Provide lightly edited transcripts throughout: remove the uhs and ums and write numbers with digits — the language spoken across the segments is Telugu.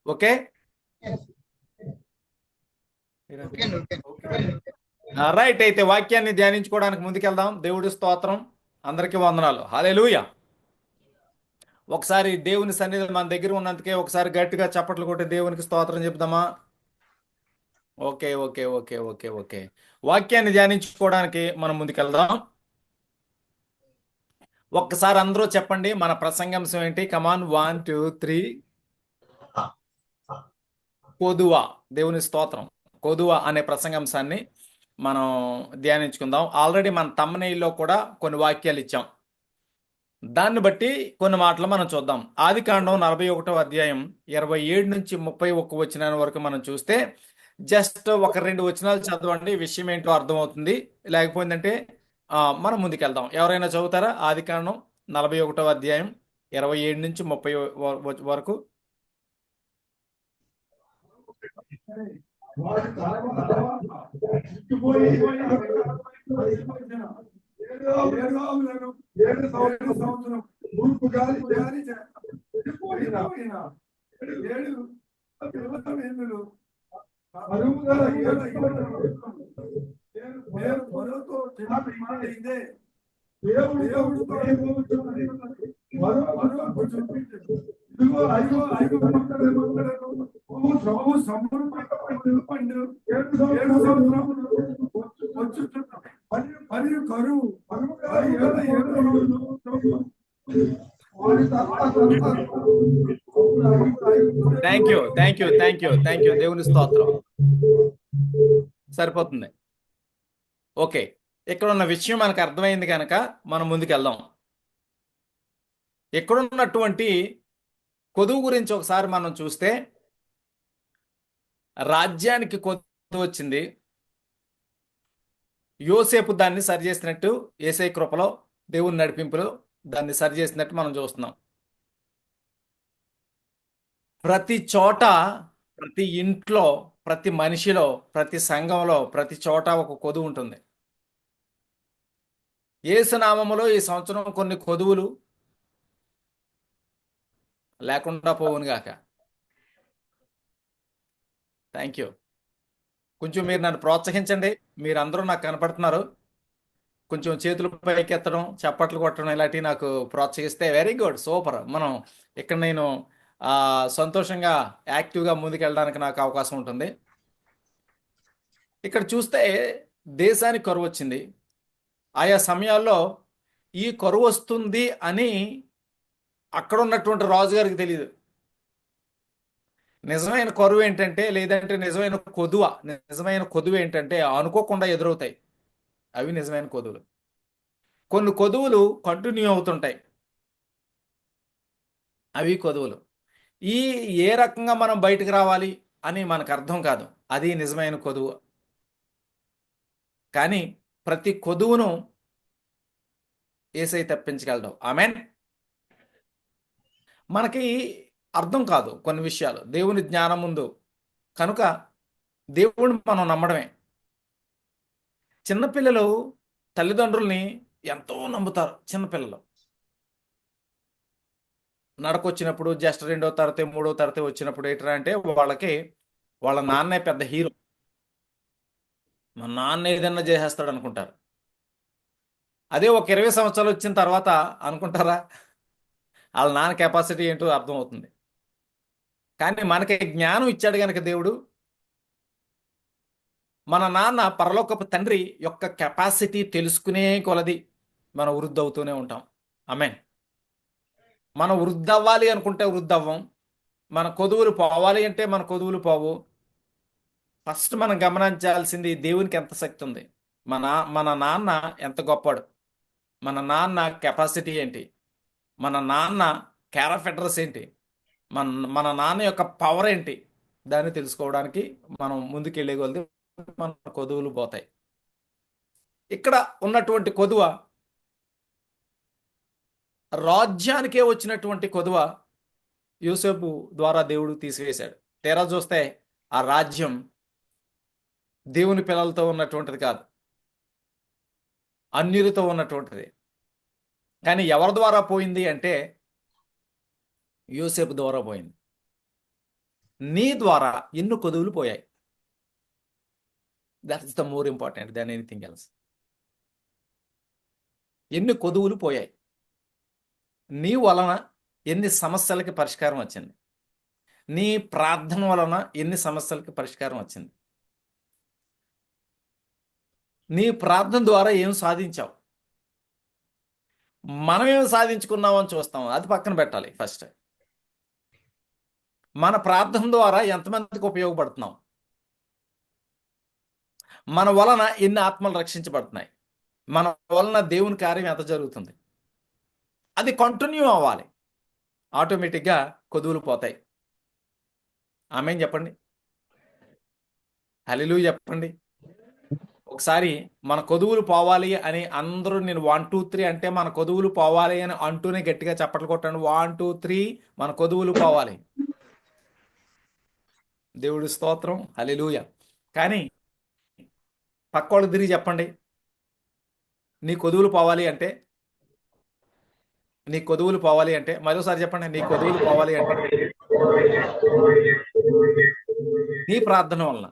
ఓకే. రైట్, అయితే వాక్యాన్ని ధ్యానించుకోవడానికి ముందుకెళ్దాం. దేవుడి స్తోత్రం, అందరికీ వందనాలు. హల్లెలూయా. ఒకసారి దేవుని సన్నిధి మన దగ్గర ఉన్నందుకే ఒకసారి గట్టిగా చప్పట్లు కొట్టి దేవునికి స్తోత్రం చెప్దామా? Okay, okay, okay, okay, okay. వాక్యాన్ని ధ్యానించుకోవడానికి మనం ముందుకెళ్దాం. ఒక్కసారి అందరూ చెప్పండి, మన ప్రసంగాంశం ఏంటి? కమాన్, 1 2 3. కొదువ. దేవుని స్తోత్రం. కొదువ అనే ప్రసంగాంశాన్ని మనం ధ్యానించుకుందాం. ఆల్రెడీ మన తమ్మనైలో కూడా కొన్ని వాక్యాలు ఇచ్చాం. దాన్ని బట్టి కొన్ని మాటలు మనం చూద్దాం. ఆదికాండం 41వ అధ్యాయం 27 నుంచి 31 వచనాల వరకు మనం చూస్తే, జస్ట్ ఒక 2 వచనాలు చదవండి, విషయం ఏంటో అర్థమవుతుంది. లేకపోయిందంటే మనం ముందుకెళ్దాం. ఎవరైనా చదువుతారా? ఆదికాండం 41వ అధ్యాయం 27 నుంచి 30 వరకు. తూర్పు గాలి వెళ్ళిపోయిన 7 పిల్లలు అరుగుదల నేను మరోతో ఇదే దేవుడు మరొక చూపించు. ఇదిగో 5 పండు 7 సంవత్సరములు వచ్చుచున్నాం. మరియు కరువు 7 thank you, thank you, thank you, thank you. దేవుని స్తోత్రం. సరిపోతుంది. ఓకే, ఇక్కడ ఉన్న విషయం మనకు అర్థమైంది కనుక మనం ముందుకెళ్దాం. ఇక్కడున్నటువంటి కొదువు గురించి ఒకసారి మనం చూస్తే, రాజ్యానికి కొదువు వచ్చింది. యోసేపు దాన్ని సరిచేసినట్టు, యేసయ్య కృపలో, దేవుని నడిపింపులో దాన్ని సరిచేసినట్టు మనం చూస్తున్నాం. ప్రతి చోట, ప్రతి ఇంట్లో, ప్రతి మనిషిలో, ప్రతి సంఘంలో, ప్రతి చోట ఒక కొదువు ఉంటుంది. యేసు నామములో ఈ సంవత్సరం కొన్ని కొదువులు లేకుండా పోవునుగాక. Thank you. కొంచెం మీరు నన్ను ప్రోత్సహించండి. మీరందరూ నాకు కనపడుతున్నారు. కొంచెం చేతులు పైకెత్తడం, చప్పట్లు కొట్టడం ఇలాంటివి నాకు ప్రోత్సహిస్తే వెరీ గుడ్, సూపర్. మనం ఇక్కడ నేను సంతోషంగా, యాక్టివ్గా ముందుకెళ్ళడానికి నాకు అవకాశం ఉంటుంది. ఇక్కడ చూస్తే దేశానికి కరువు వచ్చింది. ఆయా సమయాల్లో ఈ కరువు వస్తుంది అని అక్కడ ఉన్నటువంటి రాజుగారికి తెలియదు. నిజమైన కరువు ఏంటంటే, లేదంటే నిజమైన కొదువు ఏంటంటే అనుకోకుండా ఎదురవుతాయి. అవి నిజమైన కొదువులు. కొన్ని కొదువులు కంటిన్యూ అవుతుంటాయి, అవి కొదువులు. ఏ రకంగా మనం బయటకు రావాలి అని మనకు అర్థం కాదు, అది నిజమైన కొదువు. కానీ ప్రతి కొదువును యేసయ్య తప్పించగలడు. ఆమెన్. మనకి అర్థం కాదు కొన్ని విషయాలు దేవుని జ్ఞానం ముందు, కనుక దేవుడిని మనం నమ్మడమే. చిన్నపిల్లలు తల్లిదండ్రుల్ని ఎంతో నమ్ముతారు. చిన్నపిల్లలు నడకొచ్చినప్పుడు, జస్ట్ 2వ తరగతి 3వ తరగతి వచ్చినప్పుడు ఏంటంటే అంటే వాళ్ళకి వాళ్ళ నాన్నే పెద్ద హీరో. మా నాన్న ఏదన్నా చేసేస్తాడు అనుకుంటారు. అదే ఒక 20 సంవత్సరాలు వచ్చిన తర్వాత అనుకుంటారా? వాళ్ళ నాన్న కెపాసిటీ ఏంటో అర్థమవుతుంది. కానీ మనకి జ్ఞానం ఇచ్చాడు కనుక దేవుడు, మన నాన్న పరలోకపు తండ్రి యొక్క కెపాసిటీ తెలుసుకునే కొలది మనం వృద్ధి అవుతూనే ఉంటాం. ఆమేన్. మనం వృద్ధి అవ్వాలి అనుకుంటే వృద్ధి అవ్వం. మన కొదువులు పోవాలి అంటే మన కొదువులు పోవు. ఫస్ట్ మనం గమనించాల్సింది దేవునికి ఎంత శక్తి ఉంది, మన నాన్న ఎంత గొప్పడు, మన నాన్న కెపాసిటీ ఏంటి, మన నాన్న క్యారెక్టర్ అడ్రస్ ఏంటి, మన మన నాన్న యొక్క పవర్ ఏంటి, దాన్ని తెలుసుకోవడానికి మనం ముందుకెళ్ళే కొలది మన కొదువులు పోతాయి. ఇక్కడ ఉన్నటువంటి కొదువ రాజ్యానికే వచ్చినటువంటి కొదువ యోసేపు ద్వారా దేవుడు తీసివేశాడు. తీరా చూస్తే ఆ రాజ్యం దేవుని పిల్లలతో ఉన్నటువంటిది కాదు, అన్యులతో ఉన్నటువంటిది. కానీ ఎవరి ద్వారా పోయింది అంటే యోసేపు ద్వారా పోయింది. నీ ద్వారా ఎన్ని కొదువులు పోయాయి. That is the more important than anything else. ఎన్ని కొదువులు పోయాయి. నీ వలన ఎన్ని సమస్యలకి పరిష్కారం వచ్చింది. నీ ప్రార్థన వలన ఎన్ని సమస్యలకి పరిష్కారం వచ్చింది. నీ ప్రార్థన ద్వారా ఏం సాధించావు. మనమేం సాధించుకున్నామని చూస్తాం, అది పక్కన పెట్టాలి. ఫస్ట్ మన ప్రార్థన ద్వారా ఎంతమందికి ఉపయోగపడుతున్నాం, మన వలన ఎన్ని ఆత్మలు రక్షించబడుతున్నాయి, మన వలన దేవుని కార్యం ఎంత జరుగుతుంది, అది కంటిన్యూ అవ్వాలి. ఆటోమేటిక్గా కొదువులు పోతాయి. ఆమేన్ చెప్పండి, హల్లెలూయా చెప్పండి. ఒకసారి మన కొదువులు పోవాలి అని అందరూ, నేను 1 2 3 అంటే మన కొదువులు పోవాలి అని అంటూనే గట్టిగా చప్పట్లు కొట్టండి. 1 2 3 మన కొదువులు పోవాలి. దేవుడి స్తోత్రం, హల్లెలూయా. కానీ పక్కోళ్ళు తిరిగి చెప్పండి, నీ కొదువులు పోవాలి అంటే, నీ కొదువులు పోవాలి అంటే, మరోసారి చెప్పండి, నీ కొదువులు పోవాలి అంటే నీ ప్రార్థన వలన,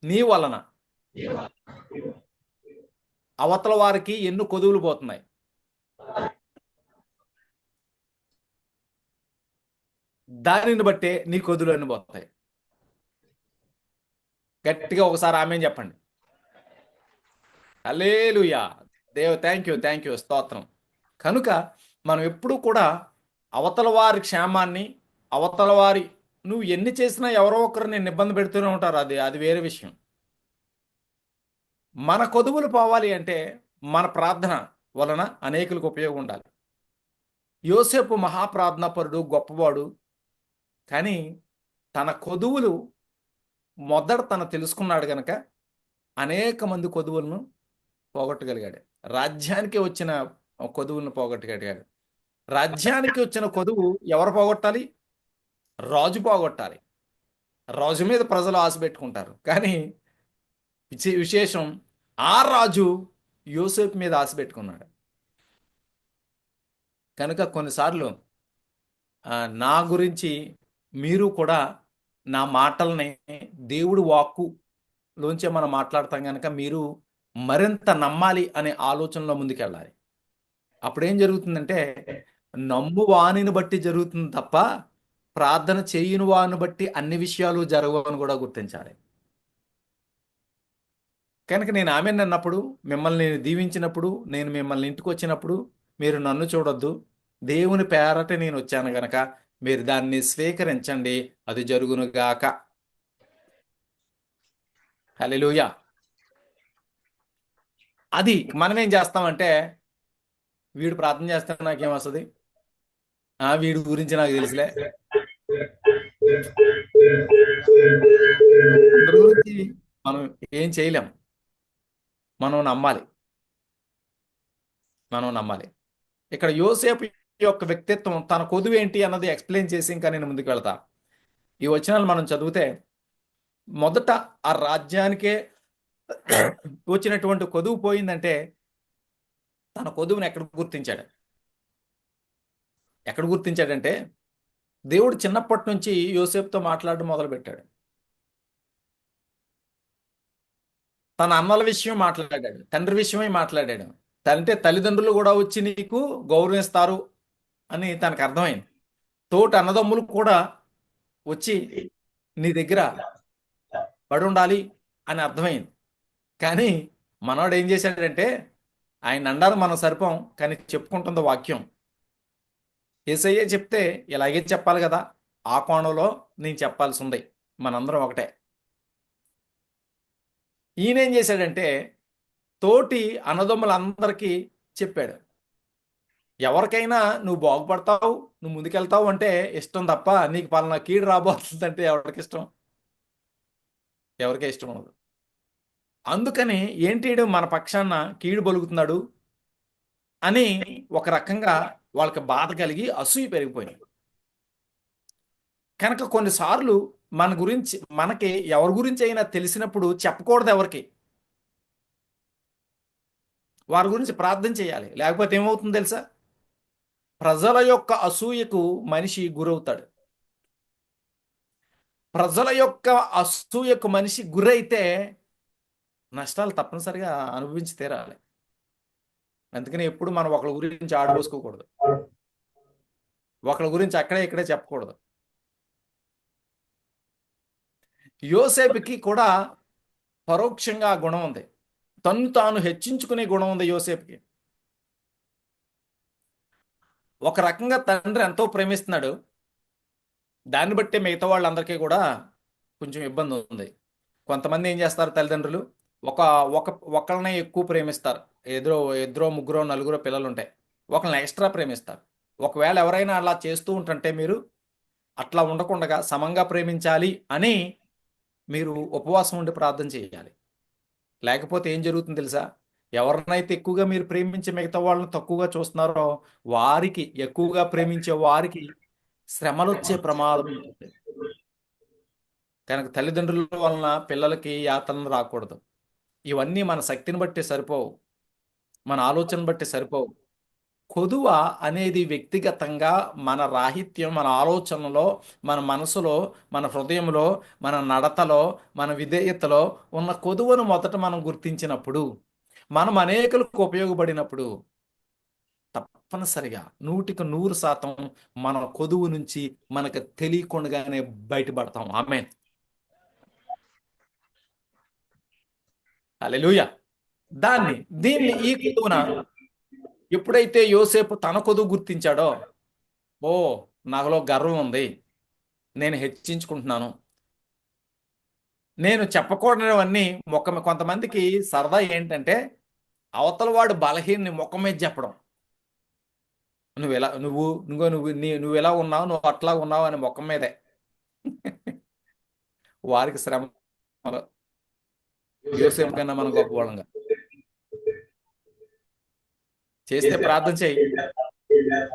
నీ వలన అవతల వారికి ఎన్ని కొదువులు పోతున్నాయి. దానిని బట్టే నీ కొదువులు అన్ని పోతాయి. గట్టిగా ఒకసారి ఆమేన్ చెప్పండి. హల్లెలూయా. థ్యాంక్ యూ స్తోత్రం. కనుక మనం ఎప్పుడూ కూడా అవతల వారి క్షేమాన్ని, అవతల వారి, నువ్వు ఎన్ని చేసినా ఎవరో ఒకరు నేను ఇబ్బంది పెడుతూనే ఉంటారు, అది వేరే విషయం. మన కొదువులు పోవాలి అంటే మన ప్రార్థన వలన అనేకులకు ఉపయోగం ఉండాలి. యోసేపు మహాప్రార్థనాపరుడు, గొప్పవాడు. కానీ తన కొదువులు మొదట తను తెలుసుకున్నాడు గనక అనేక మంది కొదువులను పోగొట్టగలిగాడు. రాజ్యానికి వచ్చిన కొదువులను పోగొట్టగలిగాడు. రాజ్యానికి వచ్చిన కొదువు ఎవరు పోగొట్టాలి? రాజు పోగొట్టాలి. రాజు మీద ప్రజలు ఆశ పెట్టుకుంటారు. కానీ విశేషం, ఆ రాజు యోసేపు మీద ఆశ పెట్టుకున్నాడు. కనుక కొన్నిసార్లు నా గురించి మీరు కూడా నా మాటల్ని దేవుడి వాక్కులోంచే మనం మాట్లాడతాం కనుక మీరు మరింత నమ్మాలి అనే ఆలోచనలో ముందుకెళ్ళాలి. అప్పుడేం జరుగుతుందంటే, నమ్ము వానిని బట్టి జరుగుతుంది తప్ప ప్రార్థన చేయని వాని బట్టి అన్ని విషయాలు జరగవని కూడా గుర్తించాలి. కనుక నేను ఆమెన్ అన్నప్పుడు, మిమ్మల్ని నేను దీవించినప్పుడు, నేను మిమ్మల్ని ఇంటికి వచ్చినప్పుడు మీరు నన్ను చూడొద్దు, దేవుని పేరట నేను వచ్చాను గనక మీరు దాన్ని స్వీకరించండి, అది జరుగునుగాక. హల్లెలూయా. అది మనమేం చేస్తామంటే, వీడు ప్రార్థన చేస్తే నాకేం వస్తుంది, వీడి గురించి నాకు తెలుసులే, అందరి గురించి మనం ఏం చేయలేం. మనం నమ్మాలి. ఇక్కడ యోసేపు యొక్క వ్యక్తిత్వం, తన కొదువు ఏంటి అన్నది ఎక్స్ప్లెయిన్ చేసి ఇంకా నేను ముందుకు వెళ్తా. ఈ వచనాలు మనం చదివితే, మొదట ఆ రాజ్యానికే వచ్చినటువంటి కొదువు పోయిందంటే తన కొదువుని ఎక్కడ గుర్తించాడంటే, దేవుడు చిన్నప్పటి నుంచి యోసేపుతో మాట్లాడడం మొదలుపెట్టాడు. తన అన్నల విషయం మాట్లాడాడు, తండ్రి విషయమే మాట్లాడాడు. అంటే తల్లిదండ్రులు కూడా వచ్చి నీకు గౌరవిస్తారు అని తనకు అర్థమైంది. తోటి అన్నదమ్ములు కూడా వచ్చి నీ దగ్గర పడి ఉండాలి అని అర్థమైంది. కానీ మనవాడు ఏం చేశాడంటే, ఆయన అన్నారు మనం సరిపోం, కానీ చెప్పుకుంటుంది వాక్యం. యేసయ్య చెప్తే ఇలాగే చెప్పాలి కదా, ఆ కోణంలో నేను చెప్పాల్సి ఉంది. మనందరం ఒకటే. ఈయనేం చేశాడంటే, తోటి అన్నదమ్ములందరికీ చెప్పాడు, ఎవరికైనా నువ్వు బాగుపడతావు, నువ్వు ముందుకెళ్తావు అంటే ఇష్టం తప్ప నీకు పలానా కీడు రాబోతుందంటే ఎవరికి ఇష్టం ఉండదు. అందుకని ఏంటి మన పక్షాన కీడు బలుగుతున్నాడు అని ఒక రకంగా వాళ్ళకి బాధ కలిగి అసూయ పెరిగిపోయింది. కనుక కొన్నిసార్లు మన గురించి, మనకి ఎవరి గురించి అయినా తెలిసినప్పుడు చెప్పకూడదు ఎవరికి, వారి గురించి ప్రార్థన చేయాలి. లేకపోతే ఏమవుతుందో తెలుసా, ప్రజల యొక్క అసూయకు మనిషి గురవుతాడు. ప్రజల యొక్క అసూయకు మనిషి గురైతే నష్టాలు తప్పనిసరిగా అనుభవించి తీరాలి. అందుకని ఎప్పుడు మనం ఒకళ్ళ గురించి ఆడిపోసుకోకూడదు, ఒకళ్ళ గురించి అక్కడే ఇక్కడే చెప్పకూడదు. యోసేపుకి కూడా పరోక్షంగా ఆ గుణం ఉంది. తను తాను హెచ్చించుకునే గుణం ఉంది యోసేపుకి. ఒక రకంగా తండ్రి ఎంతో ప్రేమిస్తున్నాడు, దాన్ని బట్టి మిగతా వాళ్ళందరికీ కూడా కొంచెం ఇబ్బంది ఉంది. కొంతమంది ఏం చేస్తారు, తల్లిదండ్రులు ఒక ఒక ఒకళ్ళనే ఎక్కువ ప్రేమిస్తారు. ఇద్దరో ముగ్గురో నలుగురో పిల్లలు ఉంటాయి, ఒకళ్ళని ఎక్స్ట్రా ప్రేమిస్తారు. ఒకవేళ ఎవరైనా అలా చేస్తూ ఉంటుంటే మీరు అట్లా ఉండకుండా సమంగా ప్రేమించాలి అని మీరు ఉపవాసం ఉండి ప్రార్థన చేయాలి. లేకపోతే ఏం జరుగుతుంది తెలుసా, ఎవరినైతే ఎక్కువగా మీరు ప్రేమించి మిగతా వాళ్ళని తక్కువగా చూస్తున్నారో వారికి, ఎక్కువగా ప్రేమించే వారికి శ్రమలు వచ్చే ప్రమాదం ఉంటుంది. కనుక తల్లిదండ్రుల వలన పిల్లలకి యాతనలు రాకూడదు. ఇవన్నీ మన శక్తిని బట్టి సరిపోవు, మన ఆలోచన బట్టి సరిపోవు. కొదువ అనేది వ్యక్తిగతంగా మన రాహిత్యం, మన ఆలోచనలో, మన మనసులో, మన హృదయంలో, మన నడతలో, మన విధేయతలో ఉన్న కొదువను మొదట మనం గుర్తించినప్పుడు, మనం అనేకులకు ఉపయోగపడినప్పుడు తప్పనిసరిగా 100% మన కొదువు నుంచి మనకు తెలియకుండానే బయటపడతాం. ఆమేన్. హల్లెలూయా. దీన్ని ఈ కొదువున ఎప్పుడైతే యోసేపు తన కొదువు గుర్తించాడో, ఓ నాలో గర్వం ఉంది, నేను హెచ్చించుకుంటున్నాను, నేను చెప్పకూడనివన్నీ కొంతమందికి సరదా ఏంటంటే అవతల వాడు బలహీనని ముఖం మీద చెప్పడం. నువ్వు ఎలా నువ్వు నువ్వు నువ్వు నువ్వు ఎలా ఉన్నావు, నువ్వు అట్లా ఉన్నావు అని ముఖం మీదే. వారికి శ్రమ. యోసేపు కన్నా మనం గొప్పవాళ్ళంగా చేస్తే ప్రార్థన చేయి,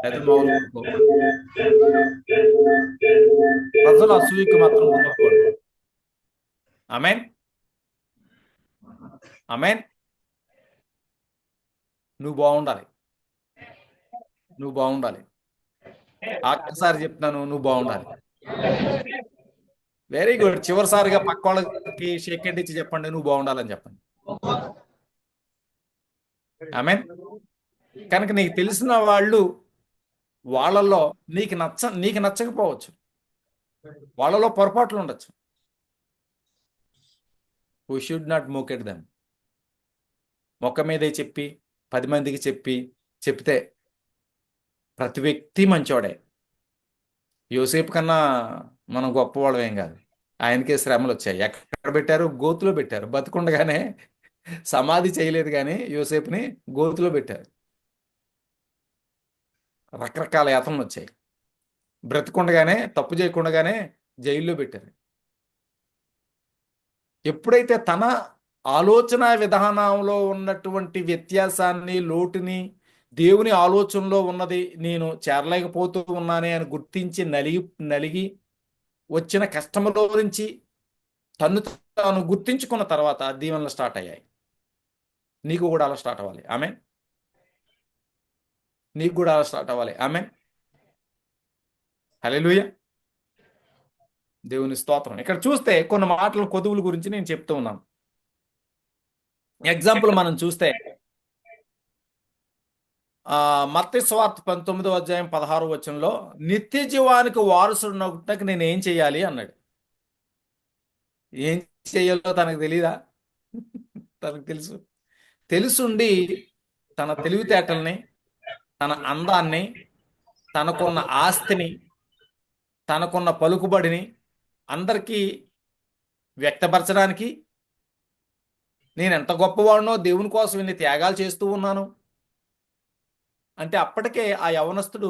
లేదా మామూలు ప్రజల అసూయకు మాత్రం గురవ్వకూడదు. ఆమేన్, ఆమేన్. నువ్వు బాగుండాలి, నువ్వు బాగుండాలి. ఆఖరిసారి చెప్తున్నాను, నువ్వు బాగుండాలి. Very good. చివరిసారిగా పక్క వాళ్ళకి షేక్ హ్యాండ్ ఇచ్చి చెప్పండి, నువ్వు బాగుండాలని చెప్పండి. ఆమేన్. కనుక నీకు తెలిసిన వాళ్ళు వాళ్ళల్లో నీకు నచ్చకపోవచ్చు, వాళ్ళలో పొరపాట్లు ఉండొచ్చు. We should not mock at them. మొక్క మీదే చెప్పి 10 మందికి చెప్తే ప్రతి వ్యక్తి మంచోడే. యోసేపు కన్నా మనం గొప్పవాళ్ళం ఏం కాదు. ఆయనకే శ్రమలు వచ్చాయి. ఎక్కడ పెట్టారు? గోతులో పెట్టారు. బతుకుండగానే సమాధి చేయలేదు, కానీ యోసేపుని గోతులో పెట్టారు. రకరకాల యాతనలు వచ్చాయి. బ్రతికుండగానే, తప్పు చేయకుండానే జైల్లో పెట్టారు. ఎప్పుడైతే తన ఆలోచన విధానంలో ఉన్నటువంటి వ్యత్యాసాన్ని, లోటుని, దేవుని ఆలోచనలో ఉన్నది నేను చేరలేకపోతూ ఉన్నానే అని గుర్తించి నలిగి వచ్చిన కష్టంలో నుంచి తాను గుర్తించుకున్న తర్వాత దీవెనలు స్టార్ట్ అయ్యాయి. నీకు కూడా అలా స్టార్ట్ అవ్వాలి. ఆమేన్. నీకు కూడా అలా స్టార్ట్ అవ్వాలి. ఆమేన్. హల్లెలూయా. దేవుని స్తోత్రం. ఇక్కడ చూస్తే కొన్ని మాటల కొదువుల గురించి నేను చెప్తూ ఉన్నాను. ఎగ్జాంపుల్ మనం చూస్తే మత్తయి సువార్త 19వ అధ్యాయం 16వ వచనంలో నిత్య జీవానికి వారసుడునొకటకు నేను ఏం చేయాలి అన్నాడు. ఏం చేయాలో తనకు తెలీదా? తనకు తెలుసుండి తన తెలివితేటల్ని, తన అందాన్ని, తనకున్న ఆస్తిని, తనకున్న పలుకుబడిని అందరికీ వ్యక్తపరచడానికి, నేను ఎంత గొప్పవాడినో, దేవుని కోసం ఇన్ని త్యాగాలు చేస్తూ ఉన్నాను అంటే అప్పటికే ఆ యవనస్తుడు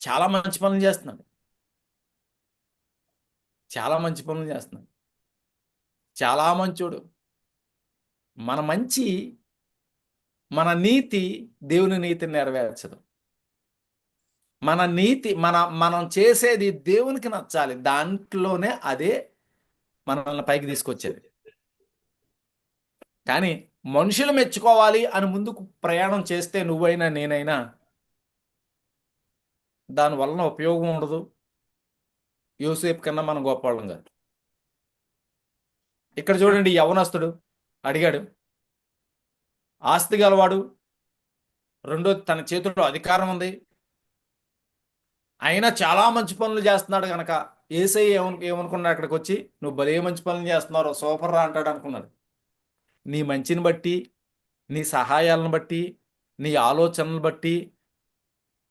చాలా మంచి పనులు చేస్తున్నాడు. చాలా మంచి పనులు చేస్తున్నాడు. చాలా మంచోడు. మన నీతి దేవుని నీతిని నెరవేర్చదు. మన నీతి మనం చేసేది దేవునికి నచ్చాలి. దాంట్లోనే అదే మనల్ని పైకి తీసుకొచ్చేది. కానీ మనుషులు మెచ్చుకోవాలి అని ముందుకు ప్రయాణం చేస్తే నువ్వైనా నేనైనా దాని వలన ఉపయోగం ఉండదు. యోసేపు కన్నా మనం గొప్పవాళ్ళం కాదు. ఇక్కడ చూడండి, యవనస్తుడు అడిగాడు, ఆస్తి గలవాడు, రెండోది తన చేతుల్లో అధికారం ఉంది, అయినా చాలా మంచి పనులు చేస్తున్నాడు కనుక యేసయ్య ఏమనుకున్నాడు, అక్కడికి వచ్చి నువ్వు భలే మంచి పనులు చేస్తున్నారు, సూపర్ రా అంటాడు అనుకున్నాడు. నీ మంచిని బట్టి, నీ సహాయాలను బట్టి, నీ ఆలోచనలు బట్టి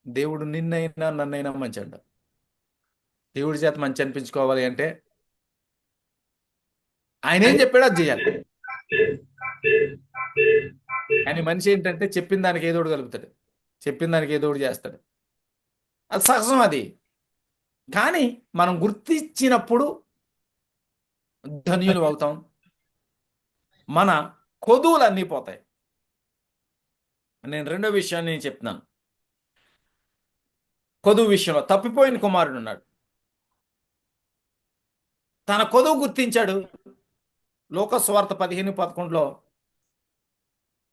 దేవుడు నిన్నైనా నన్నైనా మంచి అంట. దేవుడి చేత మంచి అనిపించుకోవాలి అంటే ఆయన ఏం చెప్పాడో అది చేయాలి. కానీ మనిషి ఏంటంటే చెప్పిన దానికి ఏదోడు కలుపుతాడు, చెప్పిన దానికి ఏదోడు చేస్తాడు. అది సహజం అది. కానీ మనం గుర్తించినప్పుడు ధన్యులు అవుతాం. మన కొదువులు అన్నీ పోతాయి. నేను రెండో విషయాన్ని నేను చెప్తున్నాను. కొదువు విషయంలో తప్పిపోయిన కుమారుడు ఉన్నాడు. తన కొదువు గుర్తించాడు. లూకా సువార్త 15:11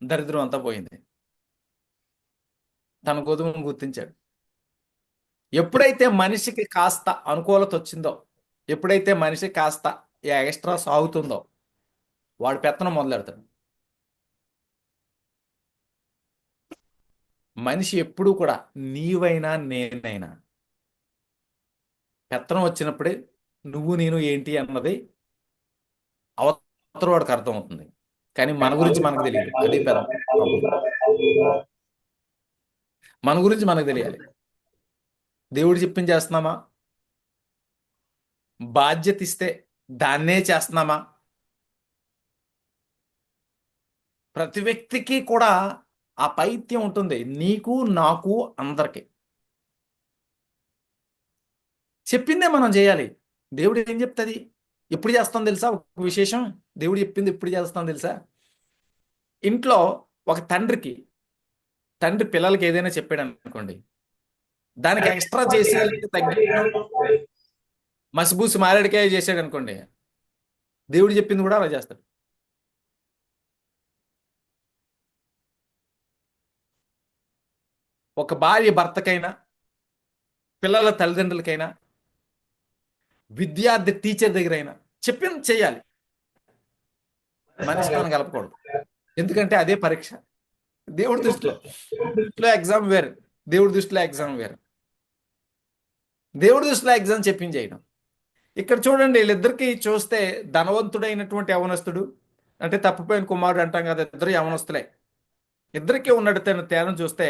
దరిద్రం అంతా పోయింది. తన కొదువును గుర్తించాడు. ఎప్పుడైతే మనిషికి కాస్త అనుకూలత వచ్చిందో, ఎప్పుడైతే మనిషి కాస్త ఎక్స్ట్రా సాగుతుందో, వాడు పెత్తనం మొదలెడతాడు. మనిషి ఎప్పుడూ కూడా, నీవైనా నేనైనా, పెత్తనం వచ్చినప్పుడే నువ్వు నేను ఏంటి అన్నది అవతల వాడికి అర్థం అవుతుంది. కానీ మన గురించి మనకు తెలియదు. అది పెద్ద ప్రాబ్లం. మన గురించి మనకు తెలియాలి. దేవుడు చెప్పింది చేస్తున్నామా? బాధ్యత ఇస్తే దాన్నే చేస్తున్నామా? ప్రతి వ్యక్తికి కూడా ఆ పైత్యం ఉంటుంది, నీకు నాకు అందరికి. చెప్పిందే మనం చేయాలి. దేవుడు ఏం చెప్తుంది, ఎప్పుడు చేస్తాం తెలుసా? ఒక విశేషం, దేవుడు చెప్పింది ఎప్పుడు చేస్తాం తెలుసా? ఇంట్లో ఒక తండ్రి పిల్లలకి ఏదైనా చెప్పాడు అనుకోండి, దానికి ఎక్స్ట్రా చేసి తగ్గి మసిబూసి మారేడికాయ చేసాడు అనుకోండి, దేవుడు చెప్పింది కూడా అలా చేస్తాడు. ఒక భార్య భర్తకైనా, పిల్లల తల్లిదండ్రులకైనా, విద్యార్థి టీచర్ దగ్గర అయినా చెప్పింది చేయాలి. మనిషి మనం కలపకూడదు. ఎందుకంటే అదే పరీక్ష. దేవుడి దృష్టిలో ఎగ్జామ్ వేరు, దేవుడి దృష్టిలో ఎగ్జామ్ వేరు. దేవుడి దృష్టిలో ఎగ్జామ్ చెప్పించేయడం. ఇక్కడ చూడండి, వీళ్ళిద్దరికి చూస్తే ధనవంతుడైనటువంటి యవనస్తుడు, అంటే తప్పిపోయిన కుమారుడు అంటాం కదా, ఇద్దరు యవనస్తులే. ఇద్దరికి ఉన్నట్టు తేడా చూస్తే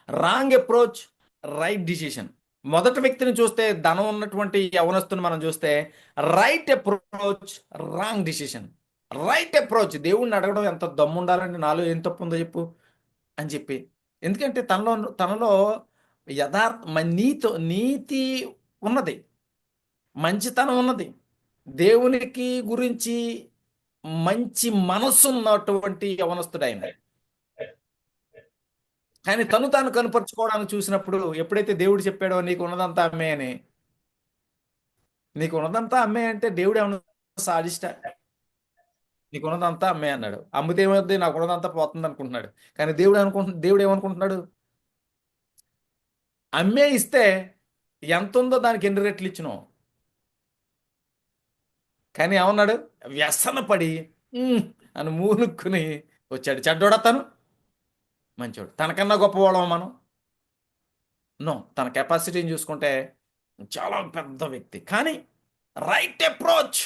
రాంగ్ అప్రోచ్, రైట్ డిసిషన్. మొదటి వ్యక్తిని చూస్తే, ధనం ఉన్నటువంటి యవనస్తుని మనం చూస్తే right approach, wrong decision. Right approach, దేవుణ్ణి అడగడం ఎంత దమ్ము ఉండాలండి, నాలో ఏం తప్పు ఉందో చెప్పు అని చెప్పి. ఎందుకంటే తనలో నీతి ఉన్నది, మంచితనం ఉన్నది, దేవునికి గురించి మంచి మనస్సు ఉన్నటువంటి యవనస్తుడు ఆయన. కానీ తాను కనుపరుచుకోవడానికి చూసినప్పుడు, ఎప్పుడైతే దేవుడు చెప్పాడో నీకు ఉన్నదంతా అమ్మే అని, నీకు ఉన్నదంతా అమ్మే అంటే దేవుడు ఏమన్నా సాధిష్ట? నీకు ఉన్నదంతా అమ్మే అన్నాడు. అమ్మితే ఏమవుతుంది, నాకు ఉన్నదంతా పోతుంది అనుకుంటున్నాడు. కానీ దేవుడు ఏమనుకుంటున్నాడు, అమ్మే ఇస్తే ఎంత ఉందో దానికి 2 రెట్లు ఇచ్చినో. కానీ ఏమన్నాడు, వ్యసనపడి అని మూనుక్కుని వచ్చాడు. చెడ్డోడా తను? మంచోడు. తనకన్నా గొప్పవాళ్ళం మనం? నో. తన కెపాసిటీని చూసుకుంటే చాలా పెద్ద వ్యక్తి. కానీ రైట్ అప్రోచ్,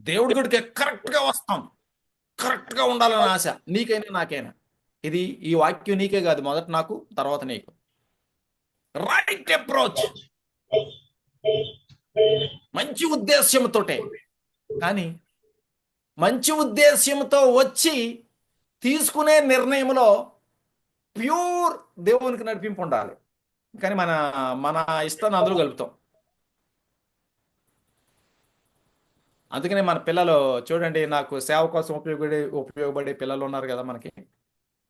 దేవుడి గుడికి కరెక్ట్గా వస్తాం, కరెక్ట్గా ఉండాలని ఆశ, నీకైనా నాకైనా. ఈ వాక్యం నీకే కాదు, మొదట నాకు, తర్వాత నీకు. రైట్ అప్రోచ్, మంచి ఉద్దేశ్యంతోటే. కానీ మంచి ఉద్దేశ్యంతో వచ్చి తీసుకునే నిర్ణయంలో ప్యూర్ దేవునికి నడిపింపు ఉండాలి. కానీ మన ఇష్టాన్ని అందులో కలుపుతాం. అందుకనే మన పిల్లలు చూడండి, నాకు సేవ కోసం ఉపయోగపడే పిల్లలు ఉన్నారు కదా మనకి.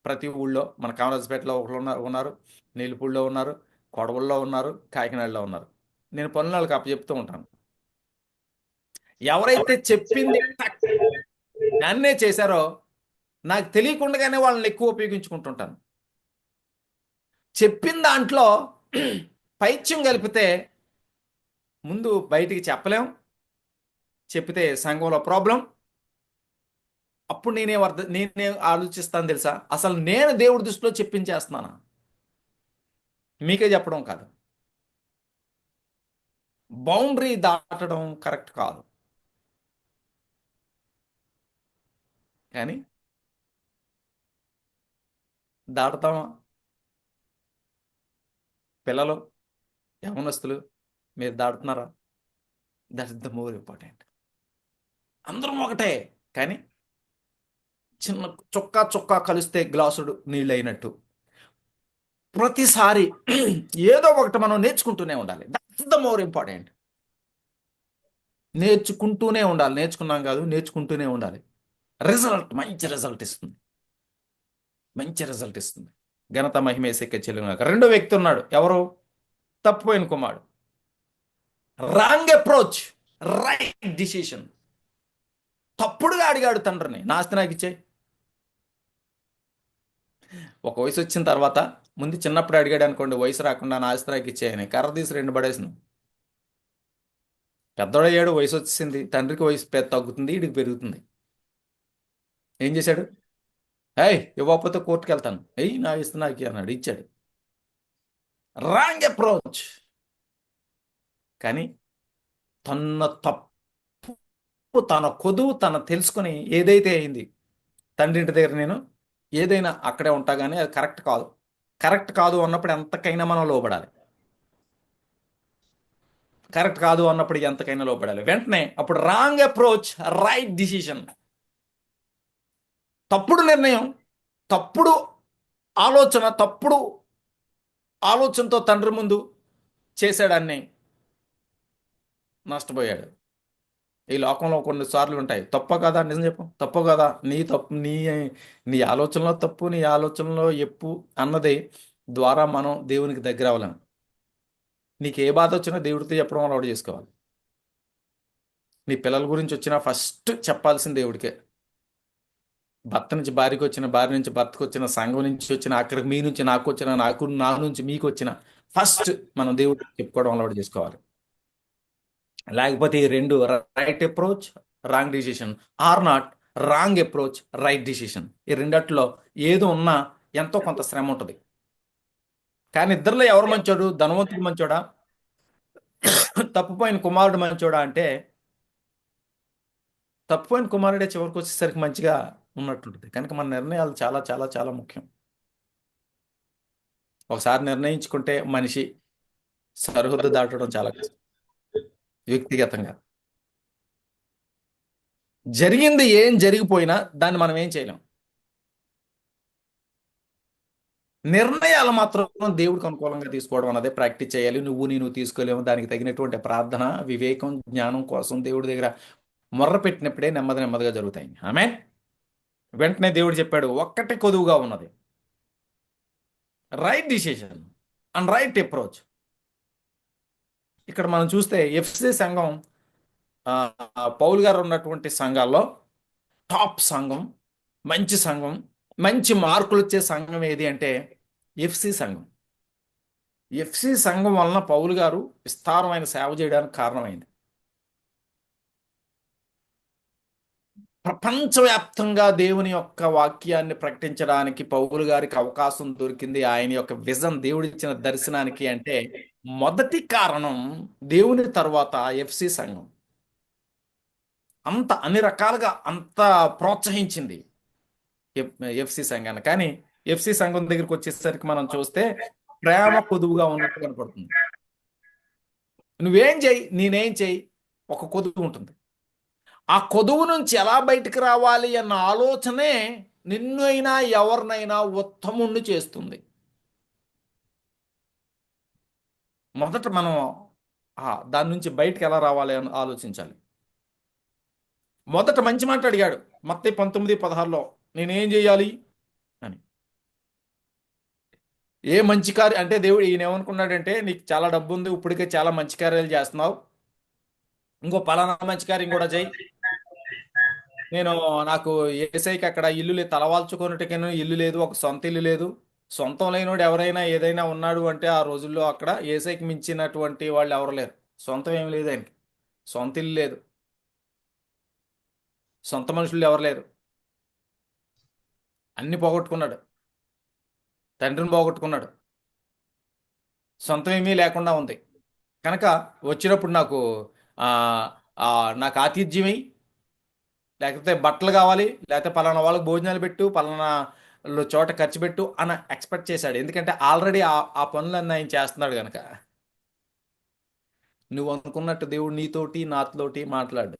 ప్రతి ఊళ్ళో, మన కామరాజపేటలో ఒకళ్ళు ఉన్నారు, నీలుపూడిలో ఉన్నారు, కొడవల్లో ఉన్నారు, కాకినాడలో ఉన్నారు. నేను పనులకు అప్పచెప్తూ ఉంటాను. ఎవరైతే చెప్పింది దాన్నే చేశారో నాకు తెలియకుండానే వాళ్ళని ఎక్కువ ఉపయోగించుకుంటుంటాను. చెప్పిన దాంట్లో పైత్యం కలిపితే ముందు బయటికి చెప్పలేం, చెప్పితే సంఘంలో ప్రాబ్లం. అప్పుడు నేనే ఆలోచిస్తాను తెలుసా, అసలు నేను దేవుడి దృష్టిలో చెప్పించేస్తున్నానా, మీకే చెప్పడం కాదు. బౌండరీ దాటడం కరెక్ట్ కాదు, కానీ దాటుతామా? పిల్లలు, యవనస్తులు, మీరు దాటుతున్నారా? That is the more important. అందరం ఒకటే, కానీ చిన్న చొక్కా చొక్కా కలిస్తే గ్లాసుడు నీళ్ళు అయినట్టు ప్రతిసారి ఏదో ఒకటి మనం నేర్చుకుంటూనే ఉండాలి. That's the more important. నేర్చుకుంటూనే ఉండాలి, నేర్చుకున్నాం కాదు, నేర్చుకుంటూనే ఉండాలి. రిజల్ట్ మంచి రిజల్ట్ ఇస్తుంది, మంచి రిజల్ట్ ఇస్తుంది. ఘనత మహిమేశక్క చెల్లినాక రెండో వ్యక్తి ఉన్నాడు. ఎవరు? తప్పిపోయిన కుమారుడు. Wrong approach, right decision. తప్పుడుగా అడిగాడు తండ్రిని, నా ఆస్తి నాకు ఇచ్చే. ఒక వయసు వచ్చిన తర్వాత, ముందు చిన్నప్పుడు అడిగాడు అనుకోండి, వయసు రాకుండా నా ఆస్తి నాకు ఇచ్చేయని కర్ర తీసి రెండు పడేసిన. పెద్దోడయ్యాడు, వయసు వచ్చింది, తండ్రికి వయసు తగ్గుతుంది, వీడికి పెరుగుతుంది. ఏం చేశాడు? ఏయ్ ఇవ్వకపోతే కోర్టుకు వెళ్తాను, ఎయ్ నా ఇస్తున్నా అన్నాడు, ఇచ్చాడు. Wrong approach. కానీ తన తప్పు, తన కొదువు తన తెలుసుకొని ఏదైతే అయింది, తండ్రి ఇంటి దగ్గర నేను ఏదైనా అక్కడే ఉంటా, కానీ అది కరెక్ట్ కాదు. కరెక్ట్ కాదు అన్నప్పుడు ఎంతకైనా మనం లోబడాలి. కరెక్ట్ కాదు అన్నప్పుడు ఎంతకైనా లోబడాలి. వెంటనే అప్పుడు రాంగ్ అప్రోచ్, రైట్ డిసిషన్. తప్పుడు నిర్ణయం, తప్పుడు ఆలోచన, తప్పుడు ఆలోచనతో తండ్రి ముందు చేశాడన్ని, నష్టపోయాడు. ఈ లోకంలో కొన్నిసార్లు ఉంటాయి, తప్ప కదా, నిజం చెప్పు, తప్పు కదా, నీ తప్పు, నీ ఆలోచనలో తప్పు, నీ ఆలోచనలో ఎప్పు అన్నది ద్వారా మనం దేవునికి దగ్గర అవ్వలేం. నీకు ఏ బాధ వచ్చినా దేవుడితో చెప్పడం అలవాటు చేసుకోవాలి. నీ పిల్లల గురించి వచ్చినా ఫస్ట్ చెప్పాల్సింది దేవుడికే. భర్త నుంచి భార్యకి వచ్చిన, భార్య నుంచి భర్తకు వచ్చిన, సంఘం నుంచి వచ్చిన, అక్కడికి మీ నుంచి నాకు వచ్చిన, నా నుంచి మీకు వచ్చిన, ఫస్ట్ మనం దేవుడికి చెప్పుకోవడం అలవాటు చేసుకోవాలి. లేకపోతే ఈ రెండు, right approach, wrong decision, or not wrong approach, right decision, ఈ రెండట్లో ఏదో ఉన్నా ఎంతో కొంత శ్రమ ఉంటుంది. కానీ ఇద్దరిలో ఎవరు మంచోడు? ధనవంతుడు మంచోడా, తప్పిపోయిన కుమారుడు మంచోడా అంటే తప్పిపోయిన కుమారుడే చివరికి వచ్చేసరికి మంచిగా ఉన్నట్టుంటుంది. కనుక మన నిర్ణయాలు చాలా చాలా చాలా ముఖ్యం. ఒకసారి నిర్ణయించుకుంటే మనిషి సరిహద్దు దాటడం చాలా కష్టం. వ్యక్తిగతంగా జరిగింది ఏం జరిగిపోయినా దాన్ని మనం ఏం చేయలేం. నిర్ణయాలు మాత్రం దేవుడికి అనుకూలంగా తీసుకోవడం అన్నదే ప్రాక్టీస్ చేయాలి. నేను తీసుకోలేము. దానికి తగినటువంటి ప్రార్థన, వివేకం, జ్ఞానం కోసం దేవుడి దగ్గర మొర్ర పెట్టినప్పుడే నెమ్మదిగా జరుగుతాయి. ఆమేన్. వెంటనే దేవుడు చెప్పాడు, ఒక్కటే కొదువుగా ఉన్నది, right decision and right approach. ఇక్కడ మనం చూస్తే ఎఫ్సి సంఘం, పౌలు గారు ఉన్నటువంటి సంఘాల్లో టాప్ సంఘం, మంచి సంఘం, మంచి మార్కులు వచ్చే సంఘం ఏది అంటే ఎఫ్సి సంఘం. ఎఫ్సి సంఘం వలన పౌలు గారు విస్తారమైన సేవ చేయడానికి కారణమైంది. ప్రపంచవ్యాప్తంగా దేవుని యొక్క వాక్యాన్ని ప్రకటించడానికి పౌలు గారికి అవకాశం దొరికింది. ఆయన యొక్క విజన్, దేవుడిచ్చిన దర్శనానికి అంటే మొదటి కారణం దేవుని తర్వాత ఎఫ్సి సంఘం. అంత అన్ని రకాలుగా అంత ప్రోత్సహించింది ఎఫ్సి సంఘాన్ని. కానీ ఎఫ్సి సంఘం దగ్గరికి వచ్చేసరికి మనం చూస్తే ప్రేమ కొదువుగా ఉన్నట్టు కనపడుతుంది. నువ్వేం చేయి, నేనేం చేయి, ఒక కొదువు ఉంటుంది. ఆ కొదువు నుంచి ఎలా బయటకు రావాలి అన్న ఆలోచనే నిన్ను అయినా ఎవరినైనా ఉత్తముణ్ణి చేస్తుంది. మొదట మనం దాని నుంచి బయటకు ఎలా రావాలి అని ఆలోచించాలి. మొదట మంచి మాట అడిగాడు మత్తయి 19:16లో, నేనేం చేయాలి అని. ఏ మంచి కార్యం అంటే దేవుడు ఈయన ఏమనుకున్నాడంటే, నీకు చాలా డబ్బు ఉంది, ఇప్పటికే చాలా మంచి కార్యాలు చేస్తున్నావు, ఇంకో పలానా మంచి కార్యం కూడా చేయి. నాకు ఏసైకి అక్కడ ఇల్లు లేదు, తలవాల్చుకున్నట్టుగా ఇల్లు లేదు, ఒక సొంత ఇల్లు లేదు, సొంతం లేనివాడు ఎవరైనా ఏదైనా ఉన్నాడు అంటే ఆ రోజుల్లో అక్కడ ఏసైకి మించినటువంటి వాళ్ళు ఎవరు లేరు. సొంతం ఏమి లేదు ఆయనకి. సొంత ఇల్లు లేదు. సొంత మనుషులు ఎవరు లేరు. అన్ని పోగొట్టుకున్నాడు. తండ్రిని పోగొట్టుకున్నాడు. సొంతం ఏమీ లేకుండా ఉంది. కనుక వచ్చినప్పుడు నాకు ఆ, నాకు ఆతిథ్యమై, లేకపోతే బట్టలు కావాలి, లేకపోతే పలానా వాళ్ళకి భోజనాలు పెట్టు, పలానా చోట ఖర్చు పెట్టు అని ఎక్స్పెక్ట్ చేశాడు. ఎందుకంటే ఆల్రెడీ ఆ పనులన్నీ ఆయన చేస్తున్నాడు కనుక. నువ్వు అనుకున్నట్టు దేవుడు నీతోటి నాతోటి మాట్లాడు.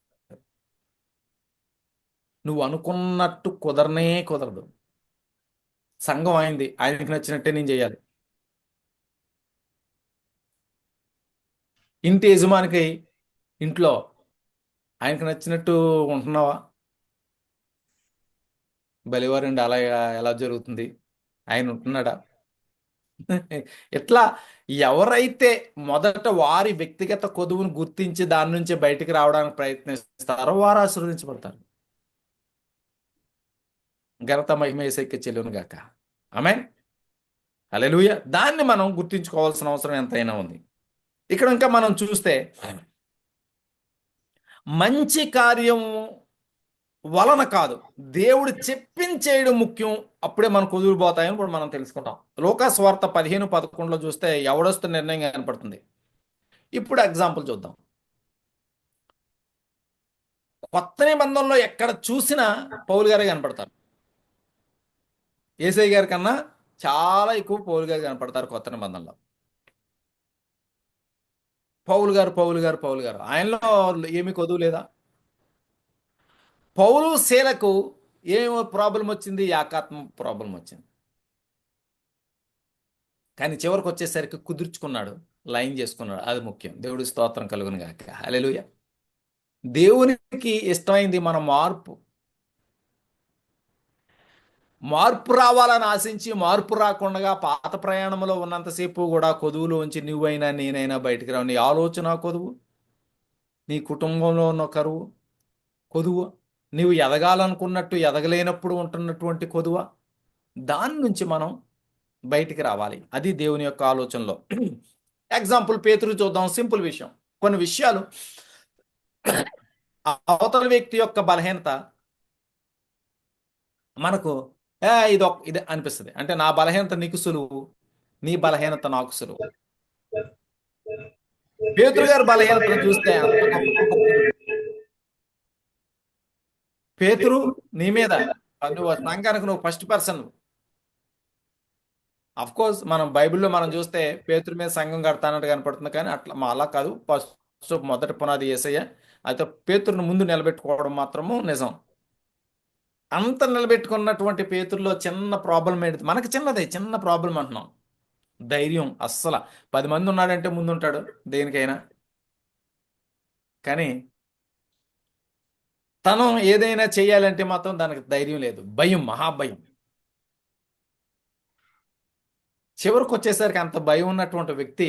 నువ్వు అనుకున్నట్టు కుదరనే కుదరదు. సంఘం అయింది, ఆయనకి నచ్చినట్టే నేను చేయాలి. ఇంటి యజమానికి ఇంట్లో ఆయనకు నచ్చినట్టు ఉంటున్నావా? బలివారండి, అలా ఎలా జరుగుతుంది? ఆయన ఉంటున్నాడా? ఇట్లా ఎవరైతే మొదట వారి వ్యక్తిగత కొదువును గుర్తించి దాని నుంచి బయటికి రావడానికి ప్రయత్నిస్తారో వారు ఆశీర్వదించబడతారు. ఘనత మహిమ యేసుకే చెల్లును గాక. ఆమేన్. హల్లెలూయా. దాన్ని మనం గుర్తించుకోవాల్సిన అవసరం ఎంతైనా ఉంది. ఇక్కడ ఇంకా మనం చూస్తే మంచి కార్యం వలన కాదు, దేవుడు చెప్పించేయడం ముఖ్యం. అప్పుడే మన కుదిరిపోతాయని కూడా మనం తెలుసుకుంటాం. లోకాసు వార్త 15:11 చూస్తే ఎవడొస్తే నిర్ణయం కనపడుతుంది. ఇప్పుడు ఎగ్జాంపుల్ చూద్దాం. కొత్త నిబంధనలో ఎక్కడ చూసినా పౌలు గారే కనపడతారు. యేసయ్య గారి కన్నా చాలా ఎక్కువ పౌలు గారు కనపడతారు కొత్త నిబంధనలో. పౌలు గారు పౌలు గారు పౌలు గారు ఆయనలో ఏమి కొదువు లేదా? పౌలు శీలకు ఏమో ప్రాబ్లం వచ్చింది, యాకాత్మ ప్రాబ్లం వచ్చింది. కానీ చివరికి వచ్చేసరికి కుదుర్చుకున్నాడు, లైన్ చేసుకున్నాడు. అది ముఖ్యం. దేవుడి స్తోత్రం కలుగును గాక. హల్లెలూయా. దేవునికి ఇష్టమైంది మన మార్పు. మార్పు రావాలని ఆశించి మార్పు రాకుండా పాత ప్రయాణంలో ఉన్నంతసేపు కూడా కొదువులో ఉంచి నువ్వైనా నేనైనా బయటికి రావు. నీ ఆలోచన కొదువు, నీ కుటుంబంలో ఉన్న కరువు కొదువు, నీవు ఎదగాలనుకున్నట్టు ఎదగలేనప్పుడు ఉంటున్నటువంటి కొదువ, దాని నుంచి మనం బయటికి రావాలి. అది దేవుని యొక్క ఆలోచనలో. ఎగ్జాంపుల్ పేతురు చూద్దాం. సింపుల్ విషయం. కొన్ని విషయాలు అవతల వ్యక్తి యొక్క బలహీనత మనకు ఇది అనిపిస్తుంది. అంటే నా బలహీనత నీకు సులువు, నీ బలహీనత నాకు సులువు. పేతురు గారి బలహీనతను చూస్తే పేతురు నీ మీద, నువ్వు సంఘానికి నువ్వు ఫస్ట్ పర్సన్. అఫ్ కోర్స్ మనం బైబిల్లో మనం చూస్తే పేతురు మీద సంఘం కడతానట్టు కనపడుతుంది, కానీ అలా కాదు. ఫస్ట్ మొదటి పునాది యేసయ్య. అయితే పేతురును ముందు నిలబెట్టుకోవడం మాత్రము నిజం. అంత నిలబెట్టుకున్నటువంటి పేతురులో చిన్న ప్రాబ్లం ఏంటి? మనకి చిన్న ప్రాబ్లం అంటున్నాం. ధైర్యం. అస్సలు 10 మంది ఉన్నాడంటే ముందు ఉంటాడు దేనికైనా. కానీ తను ఏదైనా చేయాలంటే మాత్రం దానికి ధైర్యం లేదు. భయం, మహాభయం. చివరికి వచ్చేసరికి అంత భయం ఉన్నటువంటి వ్యక్తి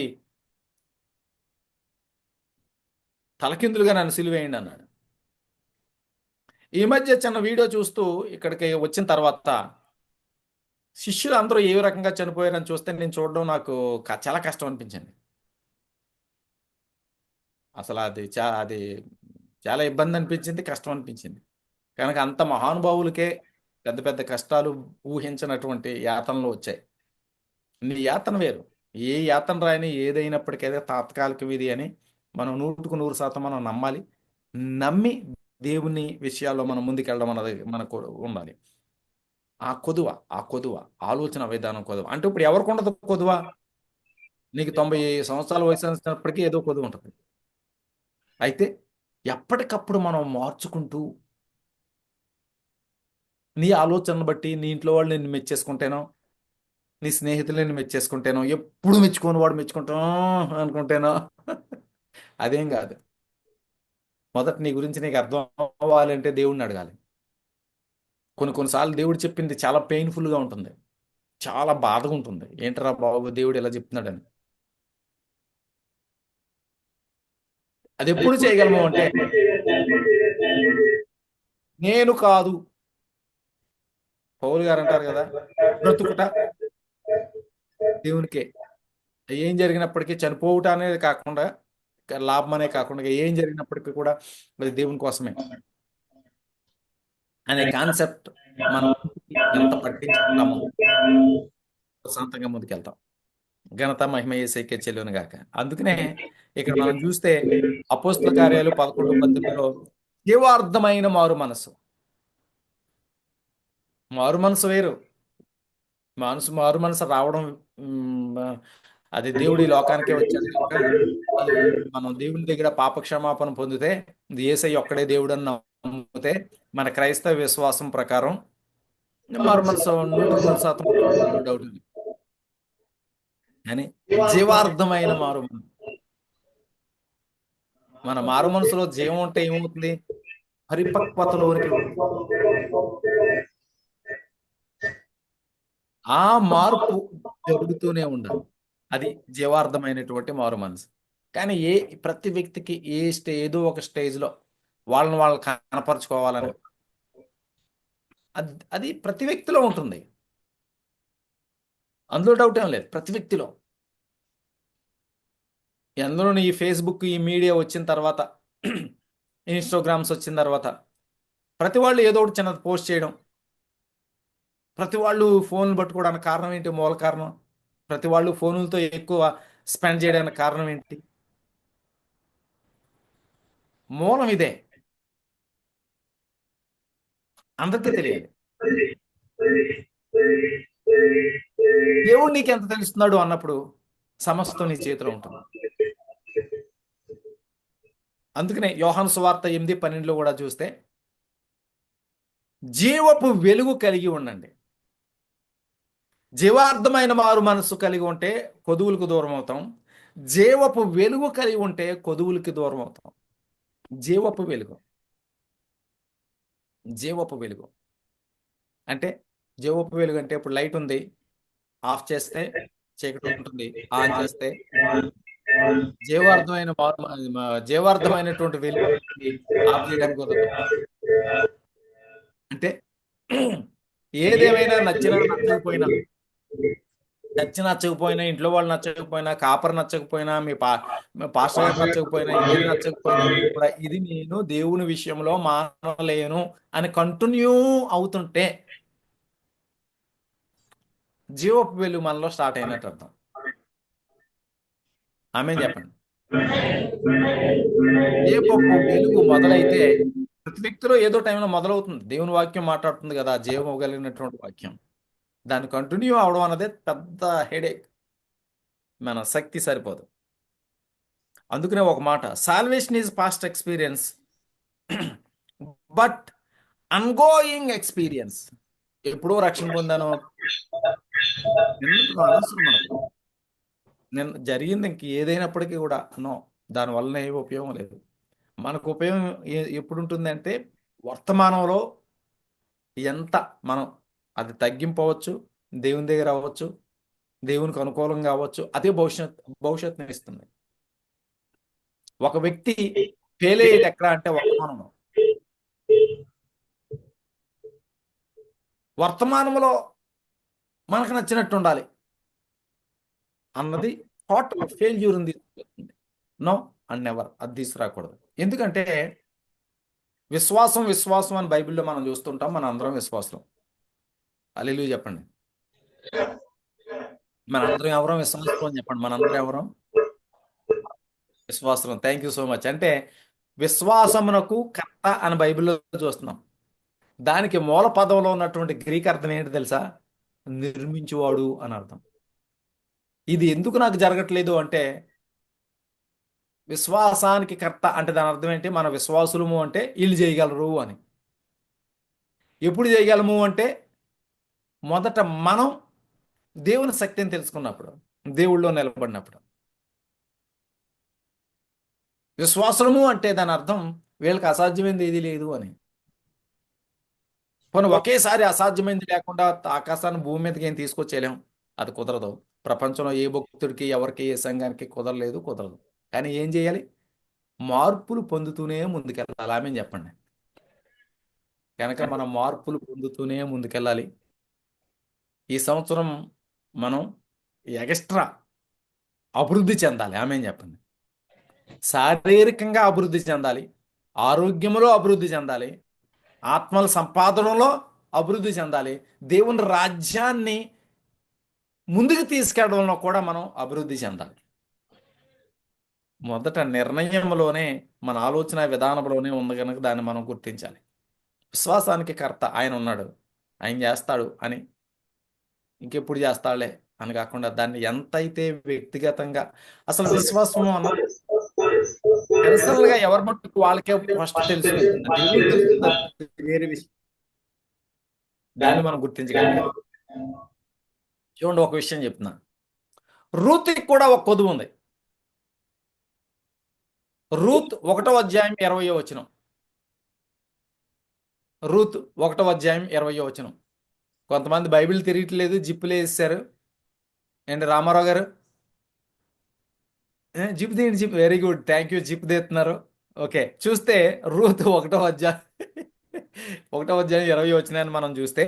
తలకిందులుగా నన్ను సిలువేయండి అన్నాడు. ఈ మధ్య చిన్న వీడియో చూస్తూ ఇక్కడికి వచ్చిన తర్వాత శిష్యులు అందరూ ఏ రకంగా చనిపోయారని చూస్తే నేను చూడడం నాకు చాలా కష్టం అనిపించింది. అసలు అది చాలా ఇబ్బంది అనిపించింది, కష్టం అనిపించింది. కనుక అంత మహానుభావులకే పెద్ద పెద్ద కష్టాలు ఊహించినటువంటి యాతనలు వచ్చాయి. నీ యాతన వేరు. ఏ యాతన రాయని ఏదైనప్పటికైతే తాత్కాలిక విధి అని మనం 100% మనం నమ్మాలి. నమ్మి దేవుని విషయాల్లో మనం ముందుకెళ్ళడం అన్నది మనకు ఉండాలి. ఆ కొదువ ఆలోచన విధానం కొదువ. అంటే ఇప్పుడు ఎవరికి ఉండదు కొదువ? నీకు 90 సంవత్సరాల వయసు వచ్చినప్పటికీ ఏదో కొదువ ఉంటుంది. అయితే ఎప్పటికప్పుడు మనం మార్చుకుంటూ నీ ఆలోచనను బట్టి నీ ఇంట్లో వాళ్ళు నిన్ను మెచ్చేసుకుంటేనో, నీ స్నేహితులు నిన్ను మెచ్చేసుకుంటేనో, ఎప్పుడు మెచ్చుకోని వాడు మెచ్చుకుంటాం అనుకుంటేనో అదేం కాదు. మొదట నీ గురించి నీకు అర్థం అవ్వాలంటే దేవుడిని అడగాలి. కొన్నిసార్లు దేవుడు చెప్పింది చాలా పెయిన్ఫుల్గా ఉంటుంది, చాలా బాధగా ఉంటుంది. ఏంటరా బాబు దేవుడు ఇలా చెప్తున్నాడని. అది ఎప్పుడు చేయగలము అంటే, నేను కాదు, పౌలు గారు అంటారు కదా, బ్రతుకుట దేవునికే. ఏం జరిగినప్పటికీ చనిపోవటం అనేది కాకుండా, లాభం అనే కాకుండా ఏం జరిగినప్పటికీ కూడా అది దేవుని కోసమే అనే కాన్సెప్ట్ మనం ఎంత పట్టించుకుంటామో ప్రశాంతంగా ముందుకెళ్తాం. ఘనత మహిమ యేసయ్యకే చెల్లును గాక. అందుకనే ఇక్కడ మనం చూస్తే అపోస్తల కార్యాలు 11:18లో జీవార్థమైన మారు మనసు. మారు మనసు వేరు. మారు మనసు రావడం, అది దేవుడి లోకానికే వచ్చాడు కనుక అది మనం దేవుని దగ్గర పాపక్షమాపణ పొందితే, ఇది యేసయ్య ఒక్కడే దేవుడు అని నమ్మితే, మన క్రైస్తవ విశ్వాసం ప్రకారం మారు మనసు 100% డౌట్ ఉంది. కానీ జీవార్థమైన మారు మనసు. మన మారు మనసులో జీవం ఉంటే ఏమవుతుంది? పరిపక్వతలోనికి ఆ మార్పు జరుగుతూనే ఉండాలి. అది జీవార్థమైనటువంటి మారు మనసు. కానీ ప్రతి వ్యక్తికి ఏదో ఒక స్టేజ్లో వాళ్ళని వాళ్ళు కనపరుచుకోవాలని అది ప్రతి వ్యక్తిలో ఉంటుంది. అందులో డౌట్ ఏం లేదు. ప్రతి వ్యక్తిలో. అందులో ఈ ఫేస్బుక్, ఈ మీడియా వచ్చిన తర్వాత, ఇన్స్టాగ్రామ్స్ వచ్చిన తర్వాత ప్రతి వాళ్ళు ఏదో ఒకటి చిన్నది పోస్ట్ చేయడం, ప్రతి వాళ్ళు ఫోన్లు పట్టుకోవడానికి కారణం ఏంటి? మూల కారణం ప్రతి వాళ్ళు ఫోన్లతో ఎక్కువ స్పెండ్ చేయడానికి కారణం ఏంటి? మూలం ఇదే. అందరికీ తెలియాలి. దేవుడు నీకు ఎంత తెలుస్తున్నాడు అన్నప్పుడు సమస్తం నీ చేతిలో ఉంటుంది. అందుకనే యోహాను సువార్త 8:12లో కూడా చూస్తే, జీవపు వెలుగు కలిగి ఉండండి. జీవార్థమైన మారు మనసు కలిగి ఉంటే కొదువులకు దూరం అవుతాం. జీవపు వెలుగు కలిగి ఉంటే కొదువులకి దూరం అవుతాం. జీవపు వెలుగు. జీవపు వెలుగు అంటే, జీవపు వెలుగు అంటే ఇప్పుడు లైట్ ఉంది, ఆఫ్ చేస్తే చీకటి ఉంటుంది, ఆన్ చేస్తే జీవార్థమైనటువంటి వెలుగు ఆఫ్ చేయడానికి కుదరదు. అంటే ఏదేమైనా నచ్చకపోయినా, ఇంట్లో వాళ్ళు నచ్చకపోయినా, కాపర్ నచ్చకపోయినా, మీ పాస్టర్ గారు నచ్చకపోయినా, ఏది నచ్చకపోయినా కూడా ఇది నేను దేవుని విషయంలో మానలేను అని కంటిన్యూ అవుతుంటే జీవపు వెలుగు మనలో స్టార్ట్ అయినట్టు అర్థం. ఆమేన్ చెప్పండి. జీవపు వెలుగు మొదలైతే ప్రతి వ్యక్తిలో ఏదో టైంలో మొదలవుతుంది. దేవుని వాక్యం మాట్లాడుతుంది కదా, జీవం కలిగినటువంటి వాక్యం. దాన్ని కంటిన్యూ అవడం అన్నదే పెద్ద హెడేక్. మన శక్తి సరిపోదు. అందుకనే ఒక మాట, salvation is past experience but ongoing experience. ఎప్పుడో రక్షణ పొందాను నిన్నటితో అనవసరం మనకు. నిన్న జరిగింది ఇంక ఏదైనప్పటికీ కూడా నో, దానివల్ల ఏ ఉపయోగం లేదు. మనకు ఉపయోగం ఎప్పుడు ఉంటుంది అంటే, వర్తమానంలో ఎంత మనం అది తగ్గింపవచ్చు, దేవుని దగ్గర అవ్వచ్చు, దేవునికి అనుకూలంగా అవ్వచ్చు, అదే భవిష్యత్తుని ఇస్తుంది. ఒక వ్యక్తి ఫెయిల్ అయ్యేది ఎక్కడ అంటే వర్తమానంలో మనకు నచ్చినట్టు ఉండాలి అన్నది టోటల్ ఫెయిల్యూర్ ఉంది. నో అండ్ నెవర్, అది తీసుకురాకూడదు. ఎందుకంటే విశ్వాసం అని బైబిల్లో మనం చూస్తుంటాం. మన అందరం విశ్వాసం. హల్లెలూయా చెప్పండి. మనందరం ఎవరం విశ్వాసం అని చెప్పండి. మనందరం ఎవరం విశ్వాసం. Thank you so much. అంటే విశ్వాసమునకు కర్త అని బైబిల్లో చూస్తున్నాం. దానికి మూల పదంలో ఉన్నటువంటి గ్రీక్ అర్థం ఏంటి తెలుసా? నిర్మించువాడు అని అర్థం. ఇది ఎందుకు నాకు జరగట్లేదు అంటే, విశ్వాసానికి కర్త అంటే దాని అర్థం ఏంటి? మన విశ్వాసులము అంటే వీళ్ళు చేయగలరు అని. ఎప్పుడు చేయగలము అంటే, మొదట మనం దేవుని శక్తిని తెలుసుకున్నప్పుడు, దేవుళ్ళో నిలబడినప్పుడు. విశ్వాసము అంటే దాని అర్థం వీళ్ళకి అసాధ్యమైంది ఏది లేదు అని. పోనీ ఒకేసారి అసాధ్యమైంది లేకుండా ఆకాశాన్ని భూమి మీదకి ఏం తీసుకొచ్చేయలేం, అది కుదరదు. ప్రపంచంలో ఏ భక్తుడికి, ఎవరికి, ఏ సంఘానికి కుదరదు. కానీ ఏం చేయాలి? మార్పులు పొందుతూనే ముందుకెళ్ళాలి. ఆమె చెప్పండి. కనుక మనం మార్పులు పొందుతూనే ముందుకెళ్ళాలి. ఈ సంవత్సరం మనం ఎక్స్ట్రా అభివృద్ధి చెందాలి. ఆమెన్ చెప్పండి. శారీరకంగా అభివృద్ధి చెందాలి, ఆరోగ్యంలో అభివృద్ధి చెందాలి, ఆత్మల సంపాదనలో అభివృద్ధి చెందాలి, దేవుని రాజ్యాన్ని ముందుకు తీసుకెళ్లడంలో కూడా మనం అభివృద్ధి చెందాలి. మొదట నిర్ణయంలోనే, మన ఆలోచన విధానంలోనే ఉంది కనుక దాన్ని మనం గుర్తించాలి. విశ్వాసానికి కర్త ఆయన ఉన్నాడు, ఆయన చేస్తాడు అని ఇంకెప్పుడు చేస్తాడులే అని కాకుండా దాన్ని ఎంతైతే వ్యక్తిగతంగా, అసలు విశ్వాసం అన్నది పర్సనల్ గా ఎవరి మట్టుకు వాళ్ళకే ఫస్ట్ తెలుసుకుంటుంది. దేవుడికి తెలుస్తుంది, అది వేరే విషయం. దాన్ని మనం గుర్తించగలిగాం. చూడండి, ఒక విషయం చెప్తున్నా. రూత్కి కూడా ఒక కొదువు ఉంది. రూత్ 1వ అధ్యాయం 20వ వచనం. రూత్ 1వ అధ్యాయం 20వ వచనం. కొంతమంది బైబిల్ తిరగట్లేదు, జిప్పులు వేసారు. ఏంటి రామారావు గారు? జిప్ తీయండి, zip. Very good, thank you. Zip తీస్తున్నారు. ఓకే, చూస్తే రూత్ 1వ అధ్యాయం 1వ అధ్యాయం 20వ వచనాన్ని మనం చూస్తే,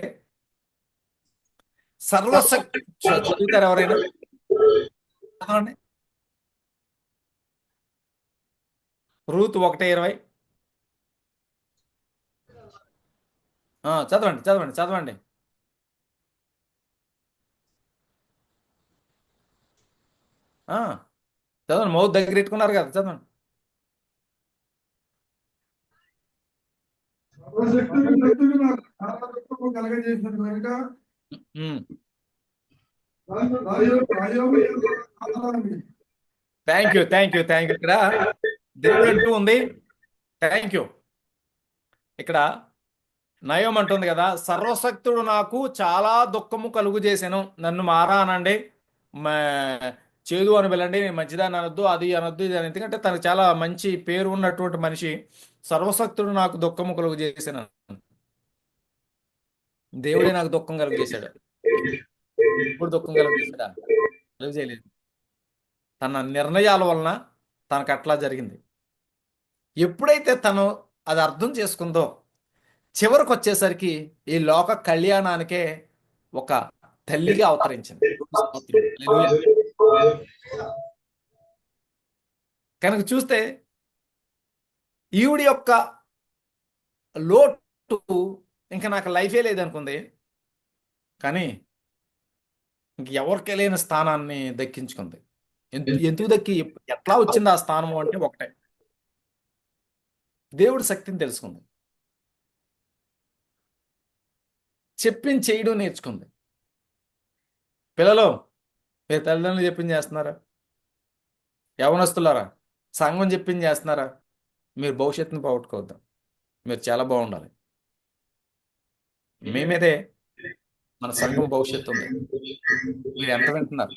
సర్వశక్తి చదువుతారు ఎవరైనా? చదవండి. రూత్ 1:20. చదవండి చదవండి చదవండి. చదవండి, మౌత్ దగ్గర పెట్టుకున్నారు కదా, చదవండి. సర్వశక్తుడు శక్తుడు నాకు చాలా దుఃఖము కలగజేసిన కనుక thank you thank you thank you. ఇక్కడ దేవుడు అంటూ ఉంది, థ్యాంక్ యూ. ఇక్కడ నయం అంటుంది కదా, సర్వశక్తుడు నాకు చాలా దుఃఖము కలుగు చేశాను, నన్ను మారా అనండి, చేదు అని వెళ్ళండి, నేను మంచిదాన్ని అనొద్దు, అది అనొద్దు, ఇది అని. ఎందుకంటే తనకు చాలా మంచి పేరు ఉన్నటువంటి మనిషి. సర్వశక్తుడు నాకు దుఃఖము కలుగు చేశాను. దేవుడే నాకు దుఃఖం కలుగు చేశాడు. ఇప్పుడు దుఃఖం కలుగు చేశాడా? కలుగు చేయలేదు. తన నిర్ణయాల వలన తనకు అట్లా జరిగింది. ఎప్పుడైతే తను అది అర్థం చేసుకుందో, చివరికి వచ్చేసరికి ఈ లోక కళ్యాణానికే ఒక తల్లిగా అవతరించింది. కనుక చూస్తే ఈవిడి యొక్క లోటు ఇంకా నాకు లైఫే లేదనుకుంది, కానీ ఇంకెవరికి లేని స్థానాన్ని దక్కించుకుంది. ఎందుకు దక్కి, ఎట్లా వచ్చింది ఆ స్థానము అంటే ఒకటే, దేవుడి శక్తిని తెలుసుకుంది, చెప్పింది చేయడం నేర్చుకుంది. పిల్లలు, మీరు తల్లిదండ్రులు చెప్పింది చేస్తున్నారా? యవనస్తులారా, సంఘం చెప్పింది చేస్తున్నారా? మీరు భవిష్యత్తుని పోగొట్టుకోవద్దు, మీరు చాలా బాగుండాలి. మేమేదే మన సంఘం భవిష్యత్తు ఉంది. మీరు ఎంత వింటున్నారు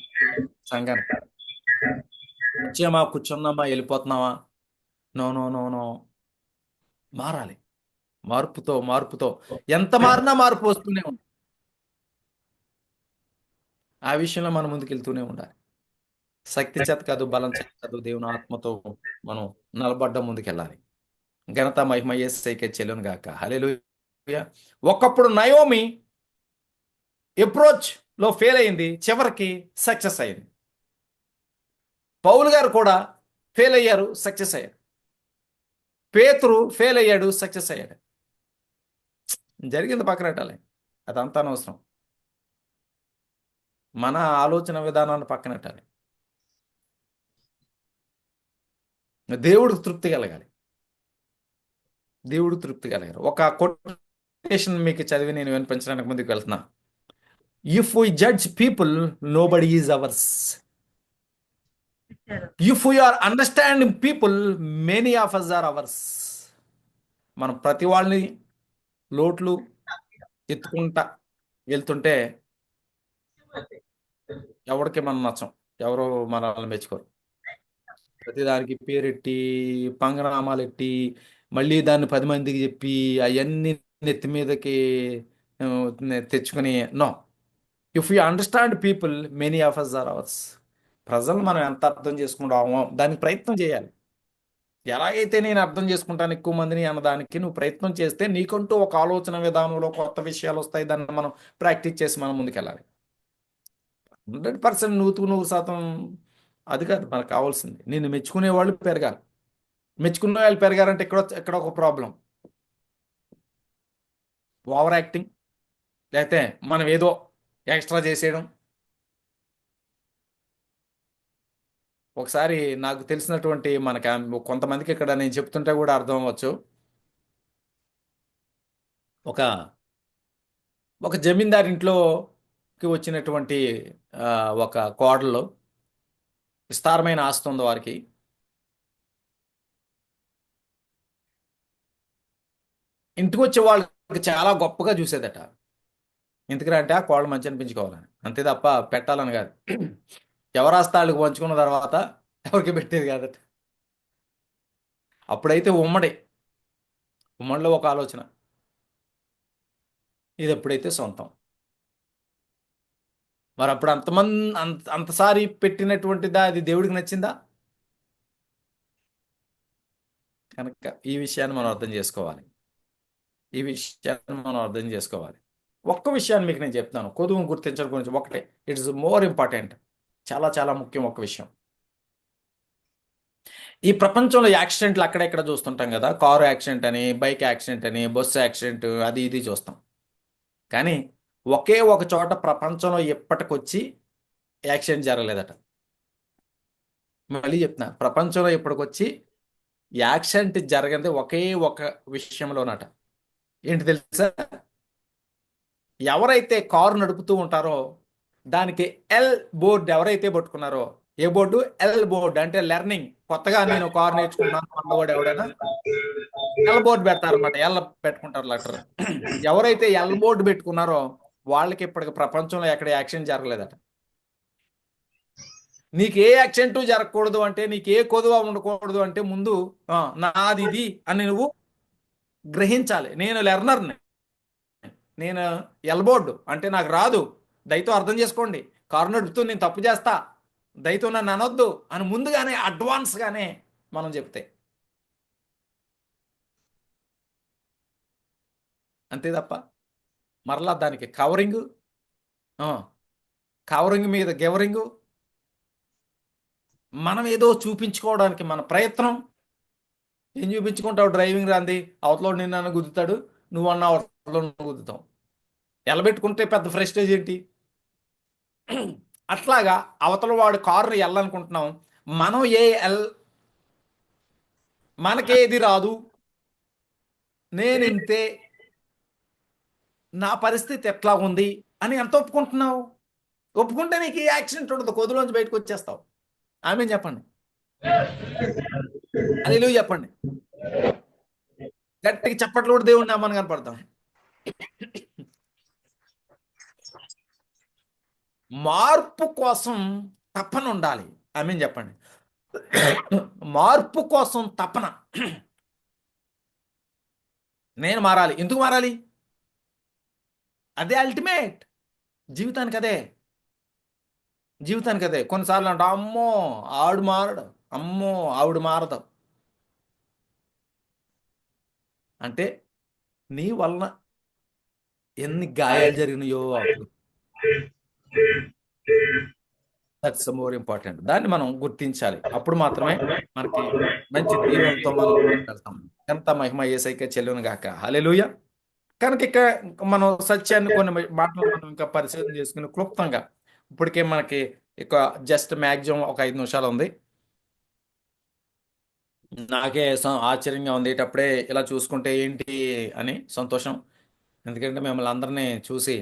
సంఘానికి? వచ్చామా, కూర్చున్నామా, వెళ్ళిపోతున్నావా? నో నో నో నో, మారాలి. మార్పుతో మార్పుతో ఎంత మారినా మార్పు వస్తూనే ఉంది. ఆ విషయంలో మనం ముందుకెళ్తూనే ఉండాలి. శక్తి చేత కాదు, బలం చేత కాదు, దేవుని ఆత్మతో మనం నిలబడ్డ ముందుకెళ్ళాలి. ఘనత మహిమ యేసయ్యకే చెల్లును గాక. హల్లెలూయా. ఒకప్పుడు నయోమి అప్రోచ్ లో ఫెయిల్ అయింది, చివరికి సక్సెస్ అయింది. పౌలు గారు కూడా ఫెయిల్ అయ్యారు, సక్సెస్ అయ్యారు. పేతురు ఫెయిల్ అయ్యాడు, సక్సెస్ అయ్యాడు. జరిగింది పక్కన పెట్టాలి, అదంతా అనవసరం. మన ఆలోచన విధానాన్ని పక్కన పెట్టాలి. దేవుడికి తృప్తి కలగాలి, దేవుడు తృప్తి కలగాలి. ఒక కొటేషన్ మీకు చదివి నేను వినిపించడానికి ముందుకు వెళ్తున్నా. If we judge people, nobody is ours. If you are understanding people, many of us are ours. మనం ప్రతి వాళ్ళని లోట్లు ఎత్తుకుంటా వెళ్తుంటే ఎవరికి మనం నచ్చం, ఎవరో మనల్ని మెచ్చుకోరు. ప్రతిదానికి పేరెట్టి, పంగనామాలు ఎట్టి, మళ్ళీ దాన్ని 10 మందికి చెప్పి అవన్నీ నెత్తి మీదకి తెచ్చుకుని, no. If you understand people, many of us are ours. ప్రజలు మనం ఎంత అర్థం చేసుకుంటామో దానికి ప్రయత్నం చేయాలి. ఎలాగైతే నేను అర్థం చేసుకుంటాను ఎక్కువ మందిని అన్నదానికి నువ్వు ప్రయత్నం చేస్తే నీకంటూ ఒక ఆలోచన విధానంలో కొత్త విషయాలు వస్తాయి. దాన్ని మనం ప్రాక్టీస్ చేసి మనం ముందుకెళ్ళాలి. 100% 100% అది కాదు మనకు కావాల్సింది. నిన్ను మెచ్చుకునే వాళ్ళు పెరగాలి. మెచ్చుకునే వాళ్ళు పెరగారంటే ఇక్కడ ఒక ప్రాబ్లం. ఓవర్ యాక్టింగ్, లేకపోతే మనం ఏదో ఎక్స్ట్రా చేసేయడం. ఒకసారి నాకు తెలిసినటువంటి కొంతమందికి ఇక్కడ నేను చెప్తుంటే కూడా అర్థం అవ్వచ్చు. ఒక ఒక జమీందారి ఇంట్లోకి వచ్చినటువంటి ఒక కోడలు, విస్తారమైన ఆస్తి ఉంది వారికి. ఇంటికి వచ్చే వాళ్ళకి చాలా గొప్పగా చూసేదట. ఎందుకంటే అంటే ఆ కోడలు మంచి అనిపించుకోవాలని, అంతే తప్ప పెట్టాలని కాదు. ఎవరు ఆస్తి వాళ్ళకి పంచుకున్న తర్వాత ఎవరికి పెట్టేది కాదట. అప్పుడైతే ఉమ్మడిలో ఒక ఆలోచన, ఇది ఎప్పుడైతే సొంతం. మరి అప్పుడు అంతసారి పెట్టినటువంటిదా అది దేవుడికి నచ్చిందా? కనుక ఈ విషయాన్ని మనం అర్థం చేసుకోవాలి. ఒక్క విషయాన్ని మీకు నేను చెప్తాను, కొదువును గుర్తించడం గురించి. ఒకటే, ఇట్స్ మోర్ ఇంపార్టెంట్, చాలా చాలా ముఖ్యం. ఒక విషయం, ఈ ప్రపంచంలో యాక్సిడెంట్లు అక్కడెక్కడ చూస్తుంటాం కదా. కారు యాక్సిడెంట్ అని, బైక్ యాక్సిడెంట్ అని, బస్సు యాక్సిడెంట్, అది ఇది చూస్తాం. కానీ ఒకే ఒక చోట ప్రపంచంలో ఇప్పటికొచ్చి యాక్సిడెంట్ జరగలేదట. మళ్ళీ చెప్తున్నా, ప్రపంచంలో ఇప్పటికొచ్చి యాక్సిడెంట్ జరగనిది ఒకే ఒక విషయంలోనట. ఏంటి తెలుసా? ఎవరైతే కారు నడుపుతూ ఉంటారో దానికి ఎల్ బోర్డు ఎవరైతే పట్టుకున్నారో, ఏ బోర్డు? ఎల్ బోర్డు అంటే లెర్నింగ్. కొత్తగా నేను కారు నేర్చుకుంటున్నాను అన్నవాడు ఎవడైనా ఎల్ బోర్డు పెడతారన్నమాట. ఎల్ పెట్టుకుంటారు లెటర్. ఎవరైతే ఎల్ బోర్డు పెట్టుకున్నారో వాళ్ళకి ఇప్పటికి ప్రపంచంలో ఎక్కడ యాక్సిడెంట్ జరగలేదట. నీకు ఏ యాక్సిడెంట్ జరగకూడదు అంటే, నీకు ఏ కొదువ ఉండకూడదు అంటే, ముందు నాది ఇది అని నువ్వు గ్రహించాలి. నేను లెర్నర్ని, నేను ఎల్బోర్డు అంటే నాకు రాదు, దయతో అర్థం చేసుకోండి. కారు నడుపుతూ నేను తప్పు చేస్తా, దయతో నన్ను అనొద్దు అని ముందుగానే అడ్వాన్స్గానే మనం చెప్తే, అంతే తప్ప మరలా దానికి కవరింగ్ మీద గెవరింగు, మనం ఏదో చూపించుకోవడానికి మన ప్రయత్నం. ఏం చూపించుకుంటావు? డ్రైవింగ్ రాంది, అవతలోడు నిన్ను గుద్దుతాడు, నువ్వు అన్న అవతలో గుద్దుతావు. ఎలబెట్టుకుంటే పెద్ద ఫ్రెస్టేజ్ ఏంటి? అట్లాగా అవతల వాడు కారు వెళ్ళాలనుకుంటున్నాం, మనం మనకేది రాదు, నేనింతే, నా పరిస్థితి ఎట్లా ఉంది అని ఎంత ఒప్పుకుంటున్నావు? ఒప్పుకుంటే నీకు ఈ యాక్సిడెంట్ ఉండదు, కొద్దులోంచి బయటకు వచ్చేస్తావు. ఆమె చెప్పండి, హల్లెలూయా చెప్పండి. గట్టిగా చప్పట్లు కూడా దేవుడిని నామని కనపడతాం. మార్పు కోసం తపన ఉండాలి. ఆమె చెప్పండి. మార్పు కోసం తపన. నేను మారాలి. ఎందుకు మారాలి? అదే అల్టిమేట్. జీవితానికి అదే. కొన్నిసార్లు అంట, అమ్మో ఆవిడ మారడు, అమ్మో ఆవిడ మారదు అంటే నీ వలన ఎన్ని గాయాలు జరిగినాయో అప్పుడు. That's more important. దాన్ని మనం గుర్తించాలి. అప్పుడు మాత్రమే మనకి మంచి దీవెనతో మనం వెళ్తాం. ఎంత మహిమ యేసయ్యకే చెల్లును గాక. హల్లెలూయా. కనుక ఇక్కడ మనం సత్యాన్ని కొన్ని మాటలు మనం ఇంకా పరిశీలన చేసుకుని క్లుప్తంగా, ఇప్పటికే మనకి ఇక జస్ట్ మ్యాక్సిమం ఒక 5 నిమిషాలు ఉంది. నాకే ఆశ్చర్యంగా ఉంది, అప్పుడే ఇలా చూసుకుంటే ఏంటి అని సంతోషం. ఎందుకంటే మిమ్మల్ని అందరినీ చూసి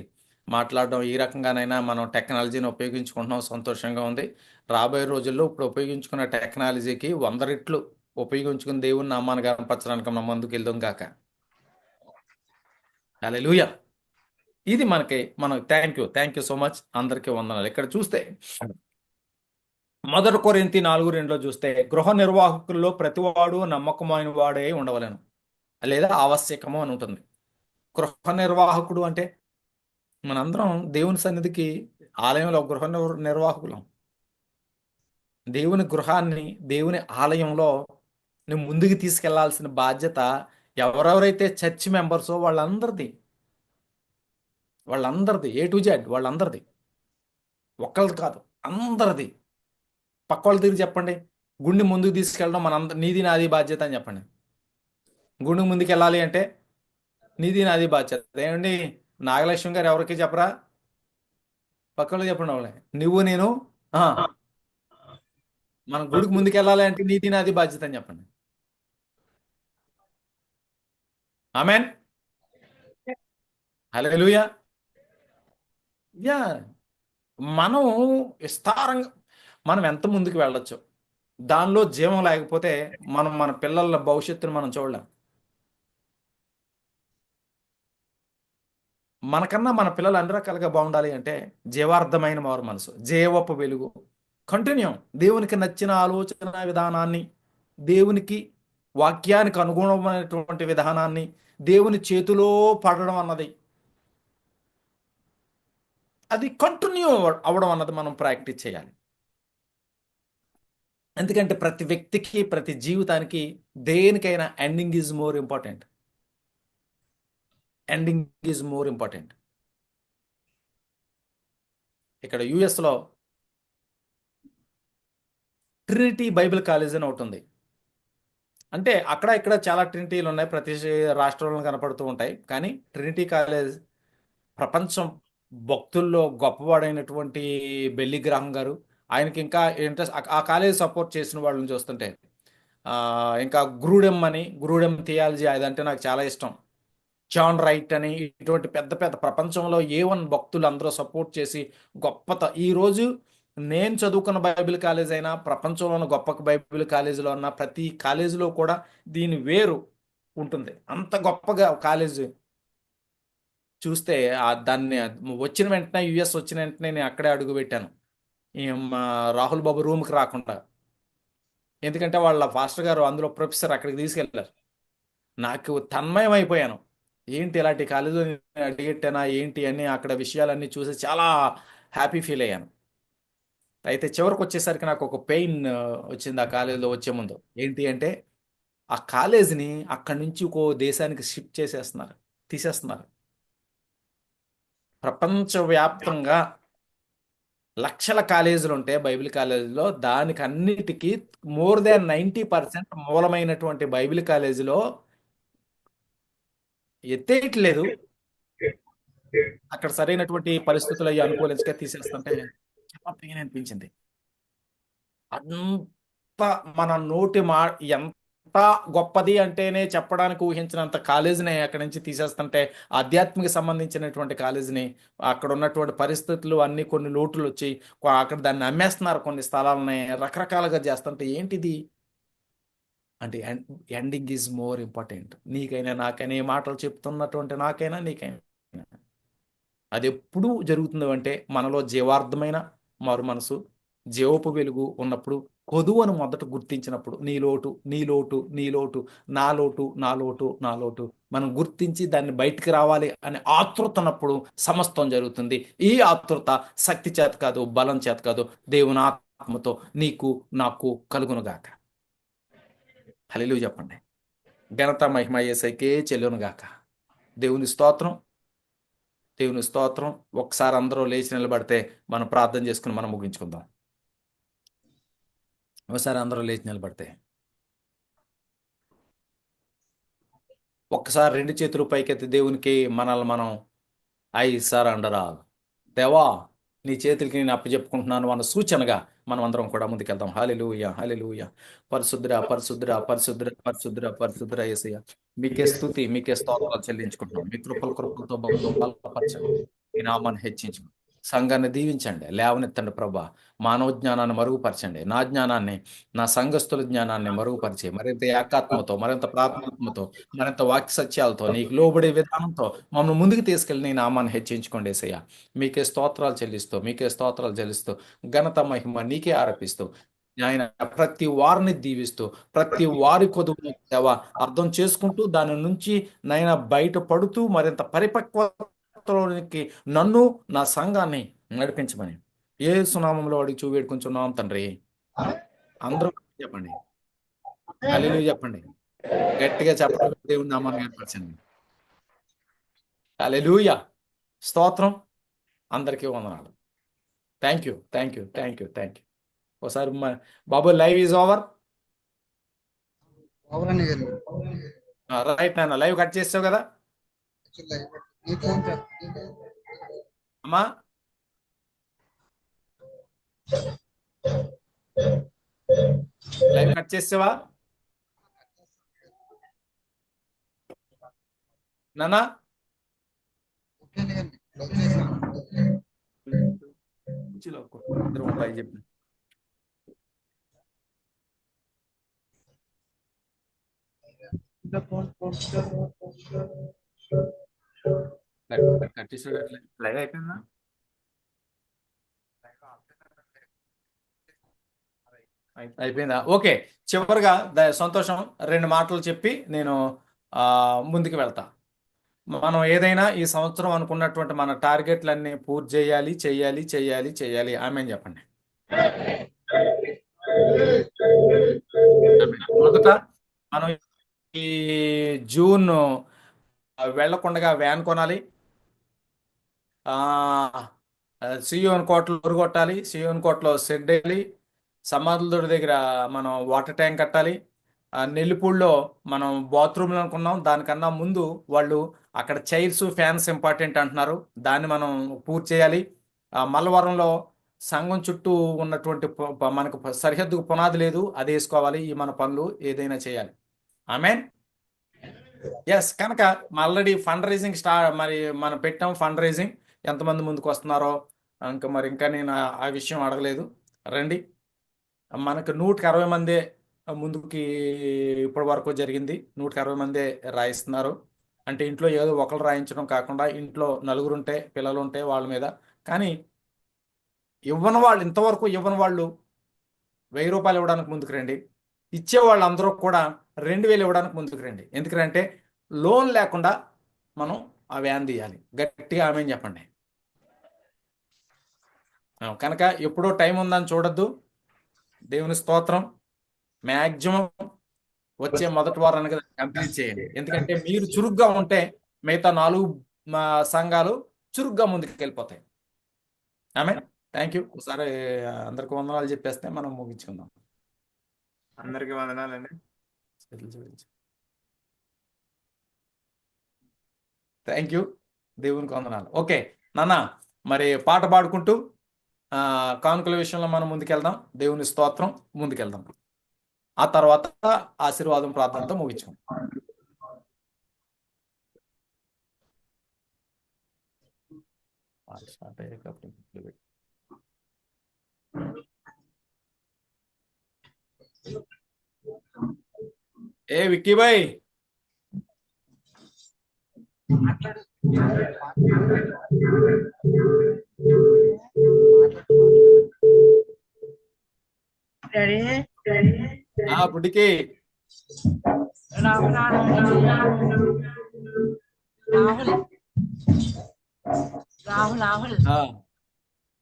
మాట్లాడడం, ఈ రకంగానైనా మనం టెక్నాలజీని ఉపయోగించుకుంటున్నాం, సంతోషంగా ఉంది. రాబోయే రోజుల్లో ఇప్పుడు ఉపయోగించుకున్న టెక్నాలజీకి 100 రెట్లు ఉపయోగించుకుని దేవుని నామాన్ని కనపరచడానికి మనం ముందుకు వెళ్దాం గాక. హల్లెలూయా. ఇది థ్యాంక్ యూ సో మచ్. అందరికీ వందనాలు. ఇక్కడ చూస్తే 1 కొరింథీ 4:2 చూస్తే, గృహ నిర్వాహకుల్లో ప్రతివాడు నమ్మకమైన వాడే ఉండవలెను, లేదా ఆవశ్యకము అని ఉంటుంది. గృహ నిర్వాహకుడు అంటే మనందరం దేవుని సన్నిధికి ఆలయంలో గృహ నిర్వాహకులం. దేవుని గృహాన్ని, దేవుని ఆలయంలో నువ్వు ముందుకు తీసుకెళ్లాల్సిన బాధ్యత ఎవరెవరైతే చర్చ్ మెంబర్సో వాళ్ళందరిది, A to Z వాళ్ళందరిది. ఒక్కళ్ళది కాదు, అందరిది. పక్క వాళ్ళు తిరిగి చెప్పండి, గుండె ముందుకు తీసుకెళ్ళడం నీది నాది బాధ్యత అని చెప్పండి. గుండె ముందుకు వెళ్ళాలి అంటే నీది నాది బాధ్యత. ఏమండి, నాగలక్ష్మి గారు ఎవరికి చెప్పరా? పక్క వాళ్ళు చెప్పండి వాళ్ళే. నువ్వు నేను ఆ, మనం గుడికి ముందుకు వెళ్ళాలి అంటే నీది నాది బాధ్యత అని చెప్పండి. ఆమెన్. హల్లెలూయా. యా. మనం విస్తారంగా మనం ఎంత ముందుకు వెళ్ళొచ్చు, దానిలో జీవం లేకపోతే మనం మన పిల్లల భవిష్యత్తును మనం చూడలేం. మనకన్నా మన పిల్లలు అన్ని రకాలుగా బాగుండాలి అంటే జీవార్థమైన మారు మనసు, జీవపు వెలుగు, కంటిన్యూ దేవునికి నచ్చిన ఆలోచన విధానాన్ని, దేవునికి వాక్యానికి అనుగుణమైనటువంటి విధానాన్ని, దేవుని చేతిలో పడడం అన్నది, అది కంటిన్యూ అవ్వడం అన్నది మనం ప్రాక్టీస్ చేయాలి. ఎందుకంటే ప్రతి వ్యక్తికి, ప్రతి జీవితానికి, దేనికైనా ending is more important. Ending is more important. ఇక్కడ యుఎస్లో ట్రినిటీ బైబిల్ కాలేజ్ అని ఒకటి ఉంది. అంటే అక్కడ ఇక్కడ చాలా ట్రినిటీలు ఉన్నాయి, ప్రతి రాష్ట్రంలో కనపడుతూ ఉంటాయి. కానీ ట్రినిటీ కాలేజ్ ప్రపంచం భక్తుల్లో గొప్పవాడైనటువంటి బెల్లి గ్రాహం గారు, ఆయనకి ఇంకా ఇంట్రెస్ట్, ఆ కాలేజ్ సపోర్ట్ చేసిన వాళ్ళని చూస్తుంటే ఆ, ఇంకా గ్రూడెమ్ థియాలజీ, అదంటే నాకు చాలా ఇష్టం. జాన్ రైట్ అని, ఇటువంటి పెద్ద పెద్ద ప్రపంచంలో A1 భక్తులు అందరూ సపోర్ట్ చేసి ఈరోజు నేను చదువుకున్న బైబిల్ కాలేజ్ అయినా, ప్రపంచంలో ఉన్న గొప్ప బైబిల్ కాలేజీలో ఉన్న ప్రతి కాలేజీలో కూడా దీని వేరు ఉంటుంది. అంత గొప్పగా కాలేజ్ చూస్తే దాన్ని వచ్చిన వెంటనే, యుఎస్ వచ్చిన వెంటనే నేను అక్కడే అడుగు పెట్టాను, ఈ మా రాహుల్ బాబు రూమ్కి రాకుండా. ఎందుకంటే వాళ్ళ ఫాస్టర్ గారు అందులో ప్రొఫెసర్ అక్కడికి తీసుకెళ్ళారు. నాకు తన్మయం అయిపోయాను. ఏంటి ఇలాంటి కాలేజీలో నేను అడిగెట్టానా ఏంటి అని, అక్కడ విషయాలన్నీ చూసి చాలా హ్యాపీ ఫీల్ అయ్యాను. అయితే చివరికి వచ్చేసరికి నాకు ఒక పెయిన్ వచ్చింది ఆ కాలేజీలో వచ్చే ముందు. ఏంటి అంటే ఆ కాలేజీని అక్కడి నుంచి ఇంకో దేశానికి షిఫ్ట్ చేసేస్తున్నారు, తీసేస్తున్నారు. ప్రపంచవ్యాప్తంగా లక్షల కాలేజీలు ఉంటే బైబిల్ కాలేజీలో, దానికి అన్నిటికీ మోర్ దాన్ 90% మూలమైనటువంటి బైబిల్ కాలేజీలో ఎత్తేయట్లేదు. అక్కడ సరైనటువంటి పరిస్థితులు అవి అనుకూలించక తీసేస్తుంటే చాలా పెయిన్ అనిపించింది. అంత మన నోటి ఎంత గొప్పది అంటేనే చెప్పడానికి ఊహించినంత కాలేజీని అక్కడి నుంచి తీసేస్తుంటే, ఆధ్యాత్మిక సంబంధించినటువంటి కాలేజీని, అక్కడ ఉన్నటువంటి పరిస్థితులు అన్ని, కొన్ని లోటులు వచ్చి అక్కడ దాన్ని అమ్మేస్తున్నారు, కొన్ని స్థలాలని రకరకాలుగా చేస్తుంటే ఏంటిది అంటే, ఎండింగ్ ఈజ్ మోర్ ఇంపార్టెంట్. నీకైనా నాకైనా, ఏ మాటలు చెప్తున్నటువంటి నాకైనా నీకైనా, అది ఎప్పుడు జరుగుతుందో అంటే మనలో జీవార్థమైన మారు మనసు, జీవపు వెలుగు ఉన్నప్పుడు, కొదువను మొదట గుర్తించినప్పుడు, నీ లోటు నీ లోటు నీ లోటు, నా లోటు నా లోటు నా లోటు మనం గుర్తించి దాన్ని బయటికి రావాలి అనే ఆతృత ఉన్నప్పుడు సమస్తం జరుగుతుంది. ఈ ఆతృత శక్తి చేత కాదు, బలం చేత కాదు, దేవుని ఆత్మతో నీకు నాకు కలుగునుగాక. హల్లెలూయా చెప్పండి. ఘనత మహిమ యేసయ్యకే చెల్లునుగాక. దేవుని స్తోత్రం, దేవుని స్తోత్రం. ఒకసారి అందరూ లేచి నిలబడితే మనం ప్రార్థన చేసుకుని మనం ముగించుకుందాం. ఒకసారి అందరూ లేచి నిలబడితే, ఒక్కసారి రెండు చేతులు పైకెత్తి దేవునికి మనల్ని మనం ఐ సరెండర్ ఆల్, దేవా నీ చేతులకి నేను అప్పచెప్పుకుంటున్నాను అన్న సూచనగా మనం అందరం కూడా ముందుకెళ్దాం. హల్లెలూయా హల్లెలూయా. పరిశుద్ర పరిశుద్ర పరిశుద్ర పరిశుద్ర పరిశుద్ర యేసయ్య, మీకే స్తుతి, మీకే స్తోత్రాలు చెల్లించుకుంటున్నాం. మీ కృపలతో బలపరచండి, మీ నామాన్ని హెచ్చించండి, సంఘాన్ని దీవించండి, లేవనెత్తండి ప్రభా. మానవ జ్ఞానాన్ని మరుగుపరచండి, నా జ్ఞానాన్ని, నా సంఘస్థుల జ్ఞానాన్ని మరుగుపరిచి మరింత ఏకాత్మతో, మరింత ప్రార్థనాత్మతో, మరింత వాక్య సత్యాలతో, నీకు లోబడే విధానంతో మమ్మల్ని ముందుకు తీసుకెళ్ళి నీ నామాన్ని హెచ్చించుకోండి యేసయ్య. మీకే స్తోత్రాలు చెల్లిస్తూ, మీకే స్తోత్రాలు చెల్లిస్తూ, ఘనత మహిమ నీకే ఆరోపిస్తూ, ఆయన ప్రతి వారిని దీవిస్తూ, ప్రతి వారి కొదువు దేవ అర్థం చేసుకుంటూ, దాని నుంచి నైనా బయటపడుతూ మరింత పరిపక్వతలోనికి నన్ను, నా సంఘాన్ని నడిపించమని యేసు నామములో అడిగి వేడుకుంటున్నాం తండ్రి. అందరూ చెప్పండి. హల్లెలూయా చెప్పండి. గట్టిగా చెప్పండి. దేవుని నామాన్ని ఏర్పరచండి. హల్లెలూయా. స్తోత్రం. అందరికీ వందనాలు. Thank you. ఒకసారి బాబు లైవ్ ఈజ్ ఓవర్. రైట్ నాన్న, లైవ్ కట్ చేసావు కదా అమ్మా? లైవ్ కట్ చేసావా నాన్న? చెప్పి లైవ్ అయిపోయిందా? అయిపోయిందా? ఓకే. చివరిగా సంతోషం 2 మాటలు చెప్పి నేను ముందుకు వెళ్తా. మనం ఏదైనా ఈ సంవత్సరం అనుకున్నటువంటి మన టార్గెట్లన్నీ పూర్తి చేయాలి. ఆమేన్ చెప్పండి. మొదట మనం ఈ జూన్ వెళ్లకుండా వ్యాన్ కొనాలి. సియోన్ కోటలో కొట్టాలి. సియోన్ కోటలో షెడ్ వేయాలి. సమాధుల దగ్గర మనం వాటర్ ట్యాంక్ కట్టాలి. నెల్లిపూడిలో మనం బాత్రూమ్లు అనుకున్నాం. దానికన్నా ముందు వాళ్ళు అక్కడ చైర్స్ ఫ్యాన్స్ ఇంపార్టెంట్ అంటున్నారు. దాన్ని మనం పూర్తి చేయాలి. మల్లవరంలో సంఘం చుట్టూ ఉన్నటువంటి మనకు సరిహద్దుకు పునాది లేదు, అది వేసుకోవాలి. ఈ మన పనులు ఏదైనా చేయాలి. ఆమేన్. ఎస్. కనుక ఆల్రెడీ ఫండ్ రైజింగ్ మరి మనం పెట్టాం. ఫండ్ రైజింగ్ ఎంతమంది ముందుకు వస్తున్నారో ఇంకా నేను ఆ విషయం అడగలేదు. రండి. మనకు 160 మందే ముందుకి ఇప్పటి వరకు జరిగింది. 160 మందే రాయిస్తున్నారు. అంటే ఇంట్లో ఏదో ఒకరు రాయించడం కాకుండా ఇంట్లో నలుగురు ఉంటే, పిల్లలు ఉంటే వాళ్ళ మీద. కానీ ఇంతవరకు ఇవ్వని వాళ్ళు 1000 రూపాయలు ఇవ్వడానికి ముందుకు రండి. ఇచ్చే వాళ్ళందరూ కూడా 2000 ఇవ్వడానికి ముందుకు రండి. ఎందుకంటే లోన్ లేకుండా మనం ఆ వ్యాన్ తీయాలి. గట్టిగా ఆమేన్ చెప్పండి. కనుక ఎప్పుడో టైం ఉందని చూడొద్దు. దేవుని స్తోత్రం. మ్యాక్సిమం వచ్చే మొదటి వారానికి కంప్లీట్ చేయండి. ఎందుకంటే మీరు చురుగ్గా ఉంటే మిగతా 4 సంఘాలు చురుగ్గా ముందుకు వెళ్ళిపోతాయి. ఆమేన్. Thank you. ఒకసారి అందరికి వందనాలు చెప్పేస్తే మనం ముగించుకుందాం. అందరికి వందనాలండి. Thank you. దేవునికి వందనాలు. ఓకే నాన్న, మరి పాట పాడుకుంటూ కానుకల విషయంలో మనం ముందుకెళ్దాం. దేవుని స్తోత్రం. ముందుకెళ్దాం. ఆ తర్వాత ఆశీర్వాదం ప్రార్థనతో ముగించుకుందాం. ఏ విక్కీ భాయ్, బుడ్డికి రాహుల్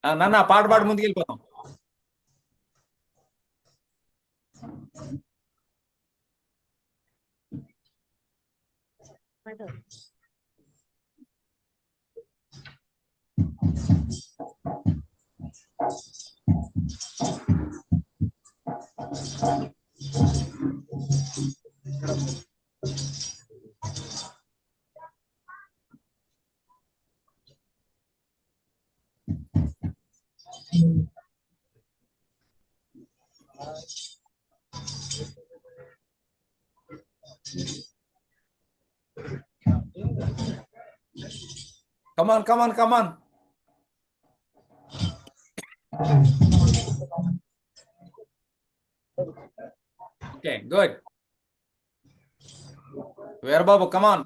నాన్న పాట పాడు ముందుకు వెళ్ళిపోతాం. Come on. Okay, good. Where Babu, come on.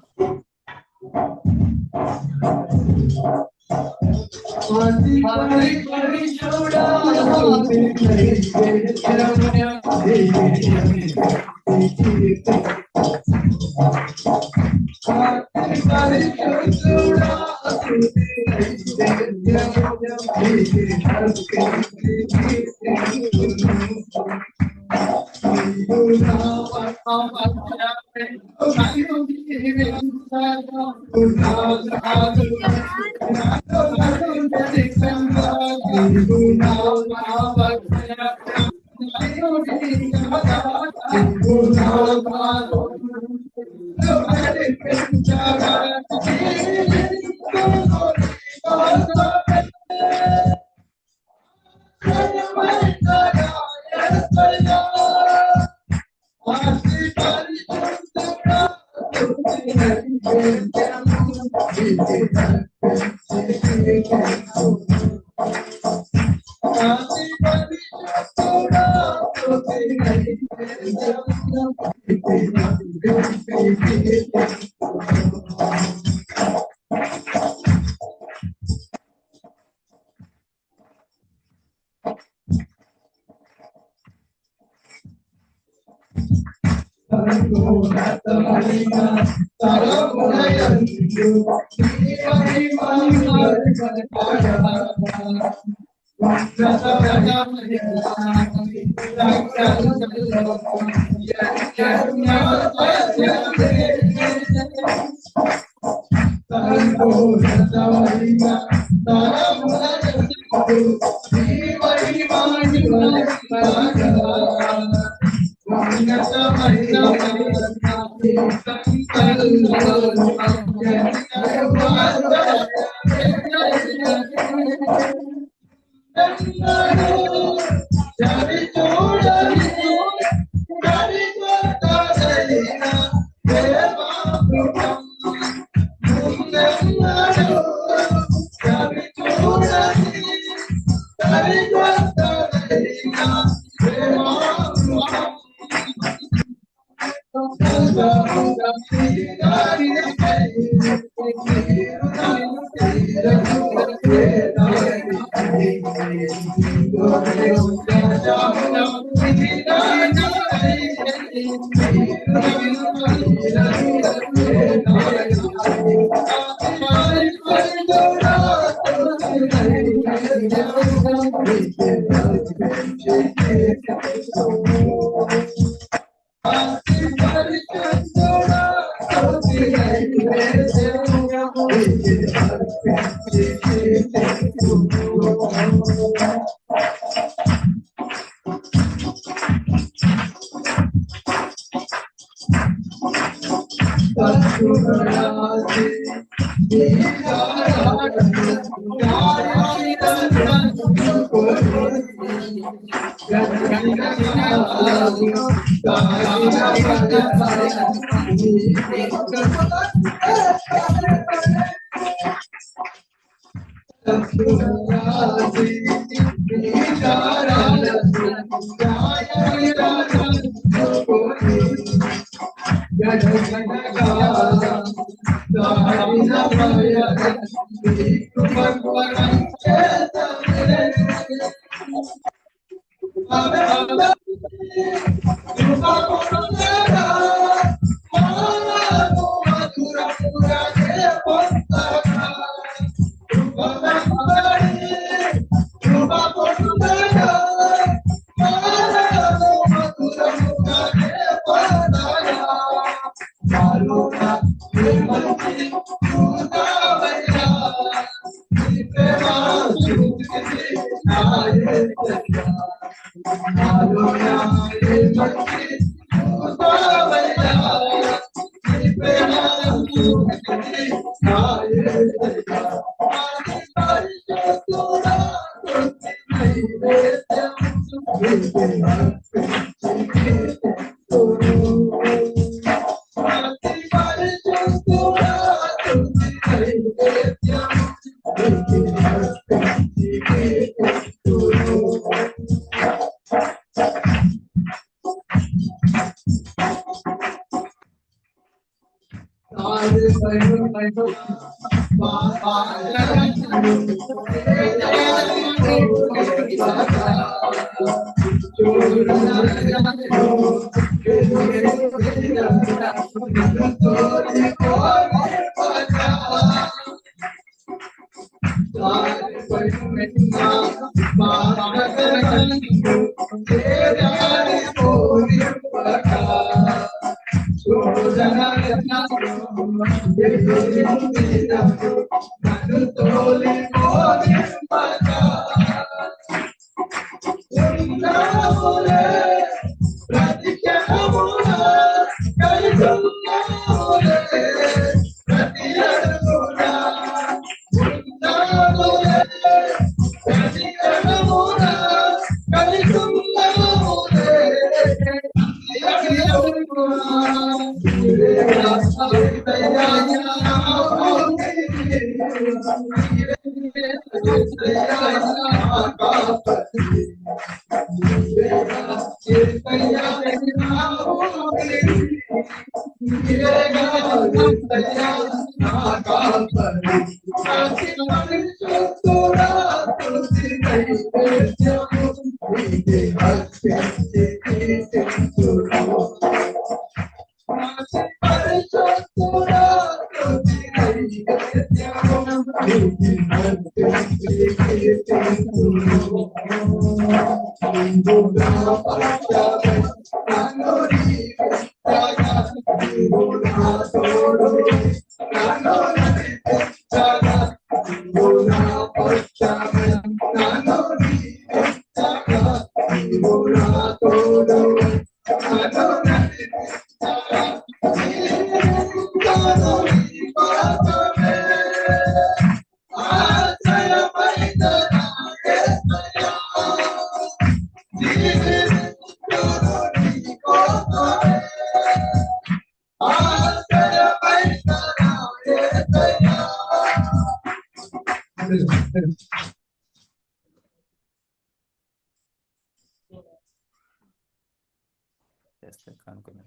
చేస్తే కనుక్కుని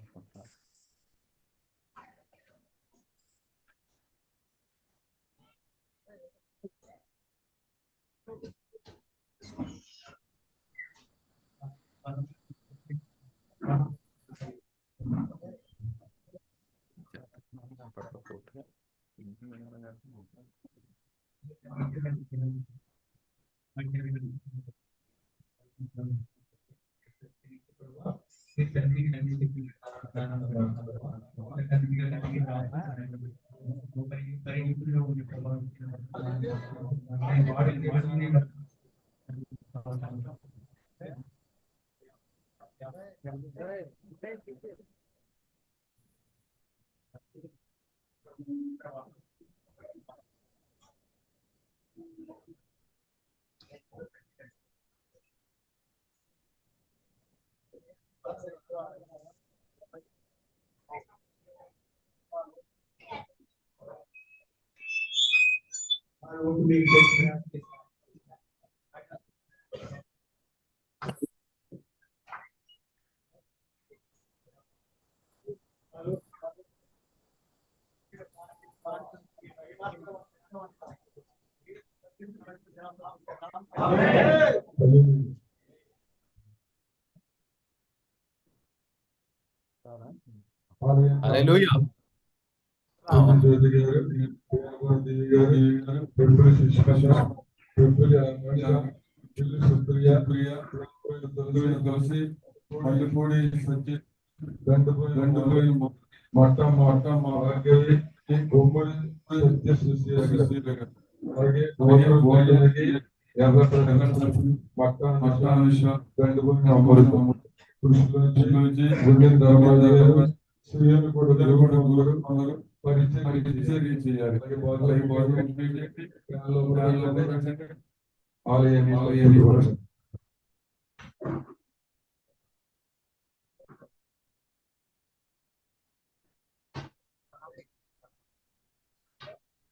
హల్లెలూయా.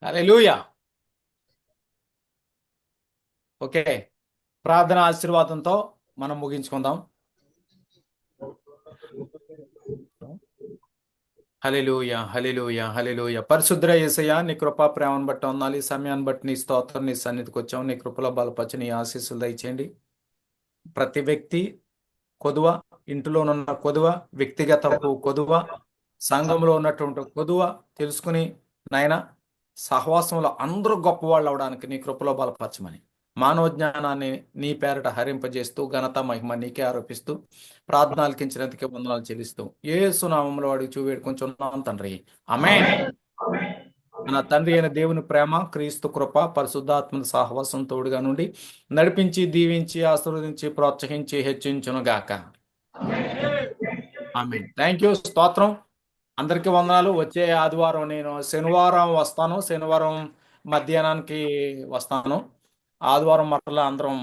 హల్లెలూయా. ఓకే, ప్రార్థన ఆశీర్వాదంతో మనం ముగించుకుందాం. హల్లెలూయా, హల్లెలూయా, హల్లెలూయా. పరిశుద్ధ యేసయ్యా, నీ కృపా ప్రేమను బట్టి వందనాలు. ఈ సమయాన్ని బట్టి నీ స్తోత్రం, నీ సన్నిధికి వచ్చాం. నీ కృపలో బలపరిచి నీ ఆశీస్సులు దయచేయండి. ప్రతి వ్యక్తి కొదువ, ఇంటిలోనున్న కొదువ, వ్యక్తిగత కొదువ, సంఘంలో ఉన్నటువంటి కొదువ తెలుసుకుని నాయన సహవాసంలో అందరూ గొప్పవాళ్ళు అవడానికి నీ కృపలో బలపరచమని మానవ జ్ఞానాన్ని నీ పేరట హరింపజేస్తూ ఘనత మహిమ నీకే ఆరోపిస్తూ ప్రార్థనలకించినందుకే వందనాలు చెల్లిస్తూ యేసు నామములో అడిగి వేడుకొంచున్నాం తండ్రి. ఆమేన్. మన తండ్రి అయిన దేవుని ప్రేమ, క్రీస్తు కృప, పరిశుద్ధాత్మ సహవాసం తోడుగా నుండి నడిపించి, దీవించి, ఆశీర్వదించి, ప్రోత్సహించి, హెచ్చించును గాక. ఆమేన్. Thank you. స్తోత్రం. అందరికీ వందనాలు. వచ్చే ఆదివారం నేను శనివారం వస్తాను. శనివారం మధ్యాహ్నానికి వస్తాను. ఆదివారం మరలా అందరం